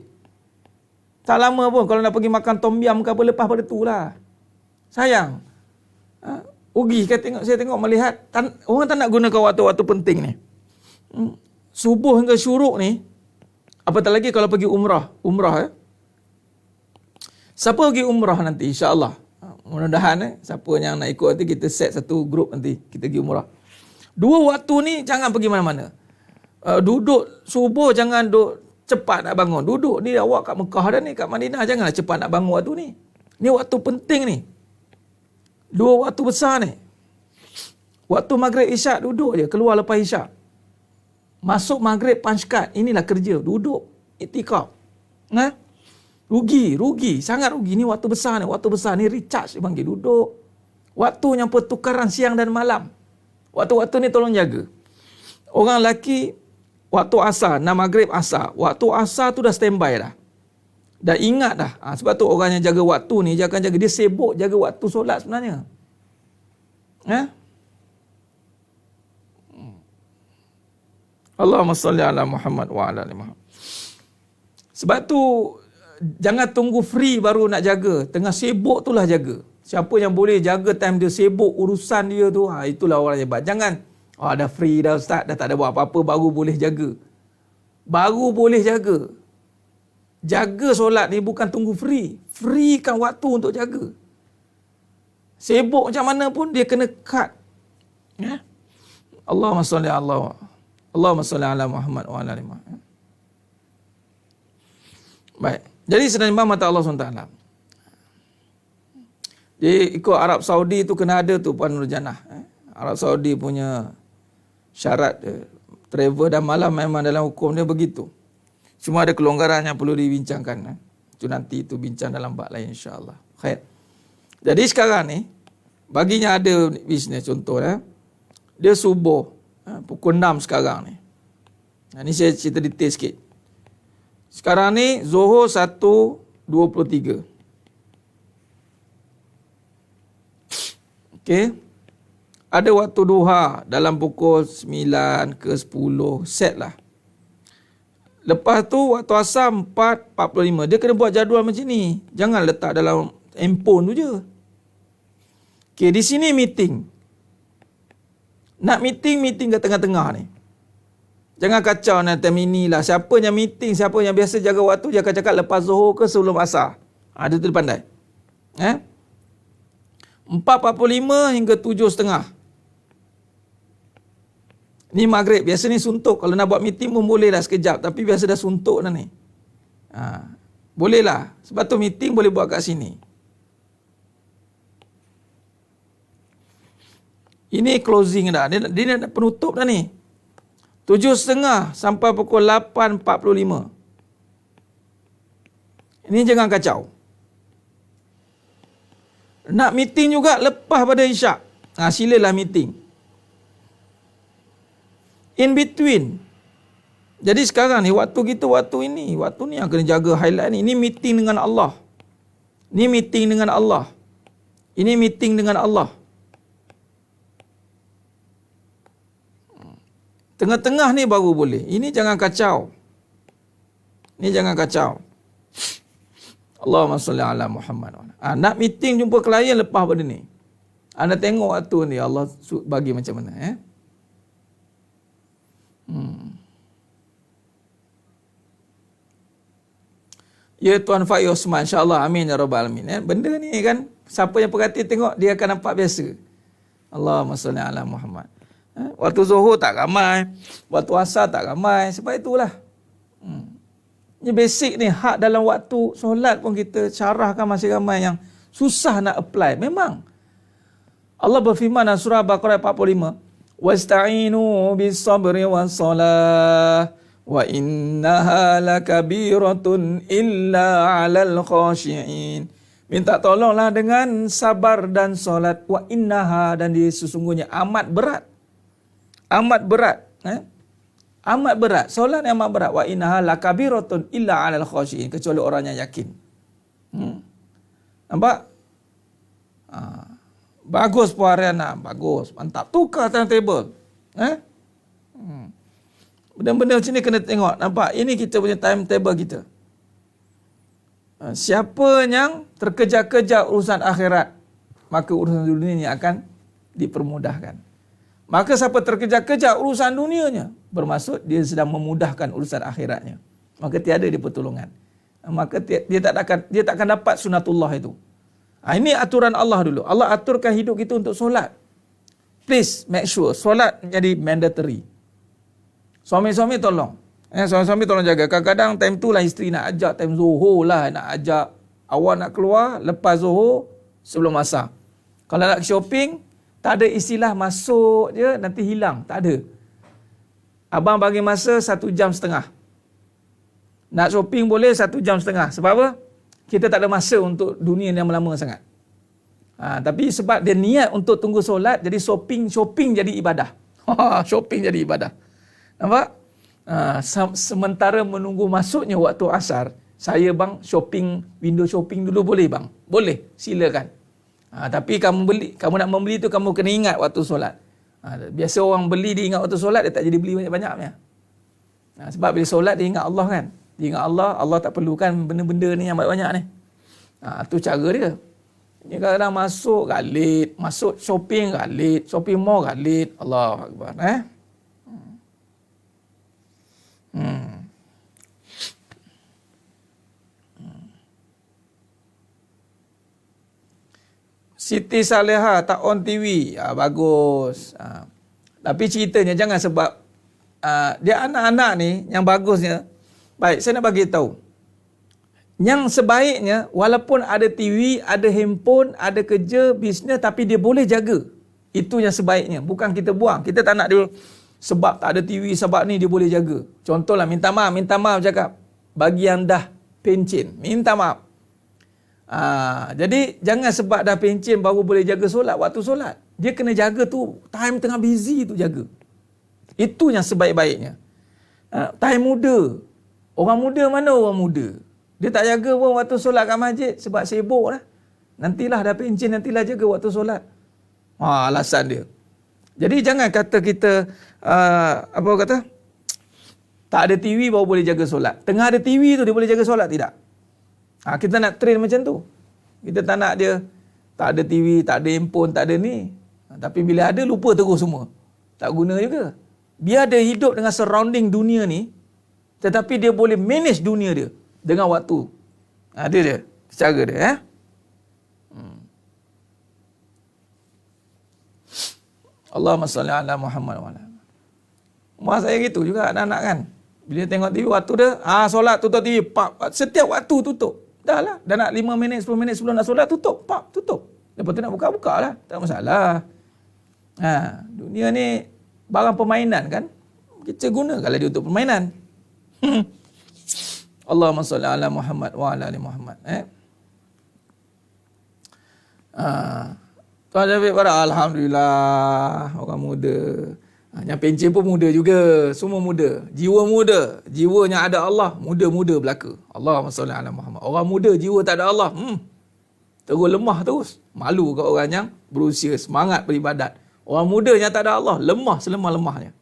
Speaker 1: Tak lama pun, kalau nak pergi makan tom yum ke apa, lepas pada tu lah. Sayang. Rugi, saya tengok melihat, orang tak nak gunakan waktu-waktu penting ni. Subuh hingga syuruk ni, apatah lagi kalau pergi umrah. Siapa pergi umrah nanti insya-Allah? Mudah-mudahan siapa yang nak ikut nanti kita set satu grup nanti kita pergi umrah. 2 waktu ni jangan pergi mana-mana. Duduk subuh jangan duduk cepat nak bangun. Duduk ni awak kat Mekah dah ni, kat Madinah janganlah cepat nak bangun waktu ni. Ni waktu penting ni. 2 waktu besar ni. Waktu maghrib isyak duduk je, keluar lepas isyak. Masuk maghrib panjkat, inilah kerja, duduk iktikaf. Rugi, sangat rugi. Ni waktu besar ni recharge dipanggil, duduk. Waktunya pertukaran siang dan malam. Waktu-waktu ni tolong jaga. Orang lelaki waktu asar, nak maghrib asar. Waktu asar tu dah standby dah. Dah ingat dah. Sebab tu orang yang jaga waktu ni, dia akan jaga, dia sibuk jaga waktu solat sebenarnya. Allahumma salli ala Muhammad wa ala ali Muhammad. Sebab tu jangan tunggu free baru nak jaga. Tengah sibuk itulah jaga. Siapa yang boleh jaga time dia sibuk urusan dia tu, itulah orang hebat. Jangan dah free dah ustaz, dah tak ada buat apa-apa baru boleh jaga. Baru boleh jaga. Jaga solat ni bukan tunggu free. Freekan waktu untuk jaga. Sibuk macam mana pun dia kena cut. Allahumma salli ala Muhammad wa ala ali Muhammad. Baik. Jadi sedang mata Allah SWT. Jadi ikut Arab Saudi tu kena ada tu Puan Nurjanah. Arab Saudi punya syarat travel dan malam memang dalam hukum dia begitu. Cuma ada kelonggaran yang perlu dibincangkan. Itu nanti itu bincang dalam bab lain insya-Allah. Khair. Jadi sekarang ni baginya ada bisnes contoh dia subuh pukul 6 sekarang ni. Ni saya cerita detail sikit. Sekarang ni Zuhur 1:23. Okey. Ada waktu duha dalam pukul 9 ke 10 set lah. Lepas tu waktu asar 4:45. Dia kena buat jadual macam ni. Jangan letak dalam handphone tu je. Okey, di sini meeting. Nak meeting kat tengah-tengah ni. Jangan kacau nanti ini lah. Siapa yang meeting, siapa yang biasa jaga waktu, dia akan cakap lepas Zuhur ke sebelum asar. Dia tu pandai. 4:45 hingga 7:30. Ni maghrib. Biasa ni suntuk. Kalau nak buat meeting pun boleh lah sekejap. Tapi biasa dah suntuk dah ni. Boleh lah. Sebab tu meeting boleh buat kat sini. Ini closing dah. Dia nak penutup dah ni. 7:30 sampai pukul 8:45. Ini jangan kacau. Nak meeting juga lepas pada isyak. Silalah meeting. In between. Jadi sekarang ni waktu kita waktu ni yang kena jaga highlight ni. Ini meeting dengan Allah. Ini meeting dengan Allah. Ini meeting dengan Allah. Tengah-tengah ni baru boleh. Ini jangan kacau. Ini jangan kacau. Allahumma salli ala Muhammad. Nak meeting jumpa klien lepas pada ni. Anda tengok waktu ni Allah bagi macam mana. Ya Tuan Faiz Osman, insya-Allah, amin ya rabbal alamin. Benda ni kan siapa yang perhati tengok dia akan nampak biasa. Allahumma salli ala Muhammad. Waktu Zuhur tak ramai, waktu asar tak ramai, sebab itulah. Ini basic ni, hak dalam waktu solat pun kita syarahkan masih ramai yang susah nak apply. Memang. Allah berfirman dalam surah Baqarah 45, "Wasta'inu bis-sabri was-salah wa innaha lakabiratun illa 'alal khashi'in." Minta tolonglah dengan sabar dan solat. Wa innaha, dan dia sesungguhnya amat berat. Amat berat. Amat berat. Solat yang amat berat. Wa innaha lakabiratun illa 'alal khashi'in, kecuali orang yang yakin. Nampak? Bagus Puan Ariana. Bagus. Mantap. Tukar timetable. Benda-benda macam ni kena tengok. Nampak? Ini kita punya timetable kita. Siapa yang terkejar-kejar urusan akhirat, maka urusan dunia ini akan dipermudahkan. Maka siapa terkejar-kejar urusan dunianya, bermaksud dia sedang memudahkan urusan akhiratnya. Maka tiada dia pertolongan. Maka dia tak akan dapat sunatullah itu. Ini aturan Allah dulu. Allah aturkan hidup kita untuk solat. Please make sure solat menjadi mandatory. Suami-suami tolong. Suami-suami tolong jaga. Kadang-kadang time tu lah isteri nak ajak, time zuhur lah nak ajak. Awak nak keluar lepas zuhur sebelum asar. Kalau nak shopping, tak ada istilah masuk je nanti hilang. Tak ada. Abang bagi masa 1.5 jam. Nak shopping boleh 1.5 jam. Sebab apa? Kita tak ada masa untuk dunia yang lama sangat. Tapi sebab dia niat untuk tunggu solat, jadi shopping jadi ibadah. Shopping jadi ibadah. Nampak? Sementara menunggu masuknya waktu asar, saya bang window shopping dulu boleh bang? Boleh, silakan. Tapi kamu nak membeli tu kamu kena ingat waktu solat. Biasa orang beli dia ingat waktu solat, dia tak jadi beli banyak-banyaknya. Sebab bila solat dia ingat Allah kan. Dia ingat Allah tak perlukan benda-benda ni yang banyak-banyak ni. Tu cara dia. Dia kadang masuk galit, masuk shopping galit, shopping mall galit. Allahu Akbar. Siti Saleha tak on TV. Bagus. Tapi ceritanya jangan sebab dia anak-anak ni yang bagusnya. Baik, saya nak bagi tahu. Yang sebaiknya walaupun ada TV, ada handphone, ada kerja, bisnes tapi dia boleh jaga. Itu yang sebaiknya. Bukan kita buang. Kita tak nak dia sebab tak ada TV, sebab ni dia boleh jaga. Contohlah minta maaf cakap. Bagi yang dah pencen, minta maaf. Jadi jangan sebab dah pencen baru boleh jaga solat waktu solat. Dia kena jaga tu time tengah busy tu jaga. Itu yang sebaik-baiknya. Time muda. Orang muda mana orang muda? Dia tak jaga pun waktu solat kat masjid sebab sibuk lah. Nantilah dah pencen, nantilah jaga waktu solat. Alasan dia. Jadi jangan kata kita tak ada TV baru boleh jaga solat. Tengah ada TV tu dia boleh jaga solat tidak? Kita nak train macam tu. Kita tak nak dia tak ada TV, tak ada handphone, tak ada ni. Tapi bila ada lupa terus semua. Tak guna juga. Biar dia hidup dengan surrounding dunia ni, tetapi dia boleh manage dunia dia dengan waktu. Dia cara dia. Allahumma salli ala Muhammad wa ala. Mak saya gitu juga anak-anak kan. Bila tengok TV waktu dia, solat tutup TV, setiap waktu tutup. Dah lah, dah nak 5 minit, 10 minit sebelum nak solat tutup, tutup. Lepas tu nak buka lah, tak masalah. Dunia ni barang permainan kan. Kita guna kalau dia untuk permainan. Allahumma salli ala Muhammad wa ala ali Muhammad. Tuan Javid pada alhamdulillah orang muda. Yang pencen pun muda juga, semua muda. Jiwa muda, jiwanya ada Allah, muda-muda belaka. Allahumma salli ala Muhammad. Orang muda jiwa tak ada Allah, terus lemah terus. Malu kat orang yang berusia semangat beribadat. Orang muda yang tak ada Allah, lemah selemah-lemahnya.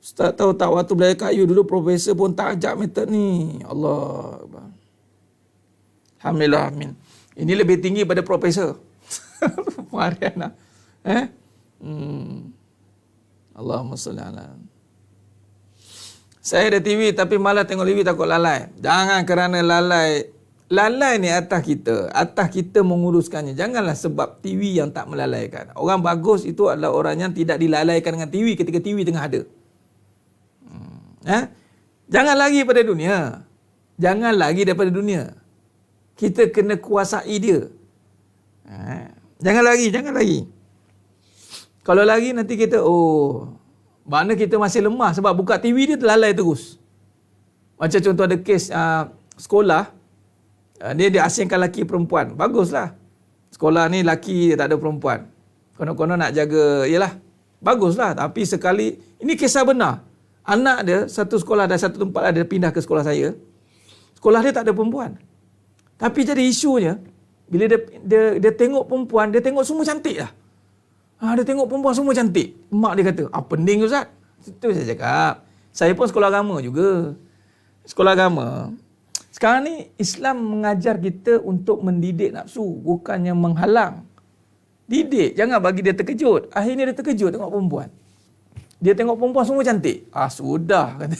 Speaker 1: Ustaz tahu tak waktu belajar kayu dulu profesor pun tak ajak metod ni. Allah. Alhamdulillah, amin. Ini lebih tinggi pada profesor. Mariana. Allahumma salli ala. Saya ada TV tapi malah tengok TV takut lalai. Jangan kerana lalai. Lalai ni atas kita. Atas kita menguruskannya. Janganlah sebab TV yang tak melalaikan. Orang bagus itu adalah orang yang tidak dilalaikan dengan TV ketika TV tengah ada. Jangan lagi pada dunia. Jangan lagi daripada dunia. Kita kena kuasai dia. Jangan lagi. Kalau lagi nanti kita, mana kita masih lemah sebab buka TV dia terlalai terus. Macam contoh ada kes sekolah, dia diasingkan lelaki perempuan. Baguslah. Sekolah ni lelaki tak ada perempuan. Konon-konon nak jaga, yelah. Baguslah. Tapi sekali, ini kisah benar. Anak dia, satu sekolah dan satu tempat dia pindah ke sekolah saya. Sekolah dia tak ada perempuan. Tapi jadi isunya, bila dia tengok perempuan, dia tengok semua cantik lah. Dia tengok perempuan semua cantik. Mak dia kata, pening Ustaz. Itu saya cakap. Saya pun sekolah agama juga. Sekolah agama. Sekarang ni Islam mengajar kita untuk mendidik nafsu, bukannya menghalang. Didik, jangan bagi dia terkejut. Akhirnya dia terkejut tengok perempuan. Dia tengok perempuan semua cantik. Sudah kata.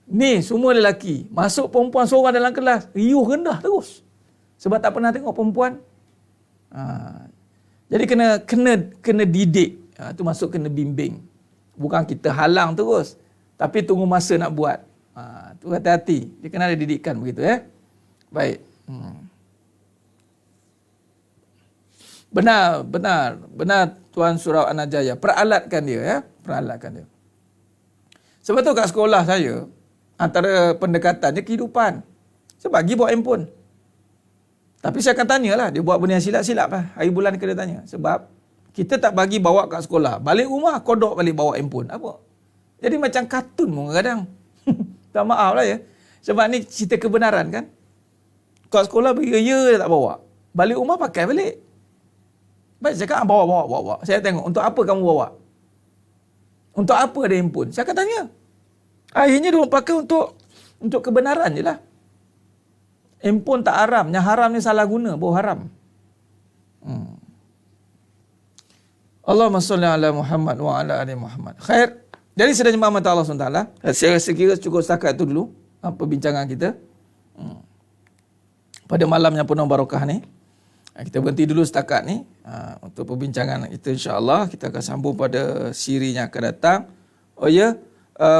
Speaker 1: Ni semua lelaki. Masuk perempuan seorang dalam kelas, riuh rendah terus. Sebab tak pernah tengok perempuan. Jadi kena didik. Itu masuk kena bimbing. Bukan kita halang terus, tapi tunggu masa nak buat. Tu hati-hati. Dia kena ada didikan begitu ya. Baik. Benar Tuan Surau Anajaya. Peralatkan dia ya. Peralatkan dia. Sebab tu kat sekolah saya, antara pendekatannya kehidupan. Saya bagi bawa handphone. Tapi saya akan tanyalah, dia buat benda yang silap-silap lah. Hari bulan kena tanya. Sebab kita tak bagi bawa kat sekolah. Balik rumah, kodok balik bawa handphone. Apa? Jadi macam kartun pun kadang. Tak maaf lah ya. Sebab ni cerita kebenaran kan. Kat sekolah pergi dia tak bawa. Balik rumah pakai balik. Baik, saya cakap bawa. Saya tengok, untuk apa kamu bawa? Untuk apa ada handphone? Saya akan tanya. Akhirnya dia pakai untuk kebenaran je lah. Handphone tak haram. Yang haram ni salah guna. Baru haram. Allahumma salli ala Muhammad wa ala ali Muhammad. Khair. Jadi sedang jemaah mata Allah SWT. Saya kira cukup setakat itu dulu. Perbincangan kita. Pada malam yang penuh barakah ni. Kita berhenti dulu setakat ni. Untuk perbincangan kita insyaAllah. Kita akan sambung pada siri yang akan datang. Oh ya.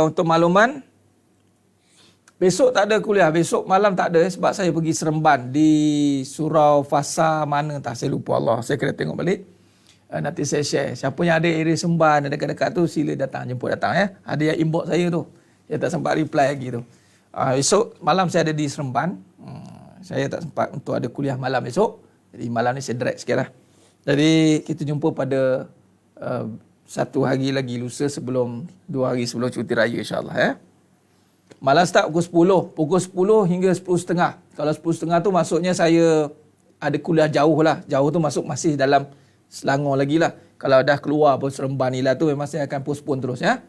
Speaker 1: Untuk makluman. Besok tak ada kuliah. Besok malam tak ada. Sebab saya pergi Seremban. Di surau Fasa mana tak. Saya lupa Allah. Saya kena tengok balik. Nanti saya share. Siapa yang ada area Seremban dekat-dekat tu sila datang. Jemput datang ya. Ada yang inbox saya tu. Saya tak sempat reply lagi tu. Besok malam saya ada di Seremban. Saya tak sempat untuk ada kuliah malam esok. Jadi malam ni saya direct sikit lah. Jadi kita jumpa pada satu hari lagi lusa sebelum 2 hari sebelum cuti raya insyaAllah ya. Malam start pukul 10. Pukul 10 hingga 10.30. Kalau 10.30 tu maksudnya saya ada kuliah jauh lah. Jauh tu masuk masih dalam Selangor lagi lah. Kalau dah keluar pun Seremban ni lah tu memang saya akan postpone terus ya.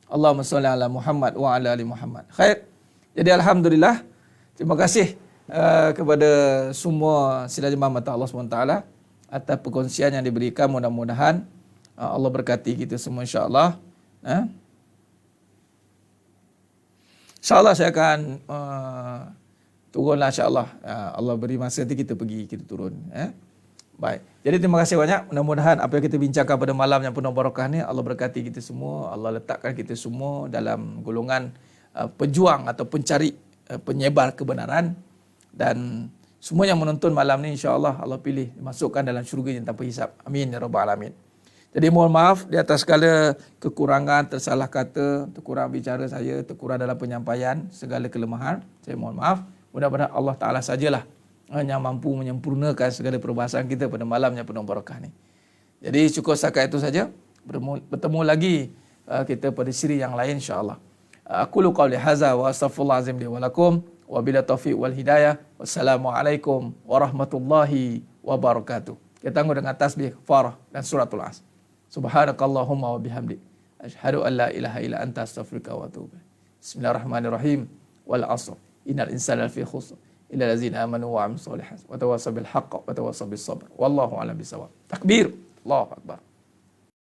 Speaker 1: Allahumma salli ala Muhammad wa ala ali Muhammad. Khair. Jadi Alhamdulillah. Terima kasih kepada semua sila jemaah mata Allah SWT atas perkongsian yang diberikan. Mudah-mudahan Allah berkati kita semua insyaAllah. InsyaAllah saya akan turunlah insyaAllah. Allah beri masa nanti kita pergi, kita turun. Baik. Jadi terima kasih banyak. Mudah-mudahan apa yang kita bincangkan pada malam yang penuh barakah ni, Allah berkati kita semua. Allah letakkan kita semua dalam golongan pejuang atau pencari penyebar kebenaran. Dan semua yang menonton malam ni insyaAllah Allah pilih dimasukkan dalam syurga yang tanpa hisap. Amin ya rabbal alamin. Jadi mohon maaf di atas segala kekurangan, tersalah kata, terkurang bicara saya, terkurang dalam penyampaian, segala kelemahan. Saya mohon maaf. Mudah-mudahan Allah Ta'ala sajalah yang mampu menyempurnakan segala perbahasan kita pada malam yang penuh barakah ni. Jadi cukup setakat itu saja. Bertemu lagi kita pada siri yang lain insyaAllah. Aqulu qawli hadza wa astaghfirullahalazim li wa lakum. Wabila taufiq wal hidayah. Wassalamualaikum warahmatullahi wabarakatuh. Kita tangguh dengan tasbih, farah dan suratul As. Subhanakallahumma wa bihamdik. Asyhadu an la ilaha illa anta astaghfiruka wa atubu ilaik. Bismillahirrahmanirrahim. Wal 'asr. Innal insana lafi khusr. Illa allazina amanu wa 'amilus solihat wa tawassaw bil haqq wa tawassaw bis sabr. Wallahu a'lam bisawab. Takbir. Allahu akbar.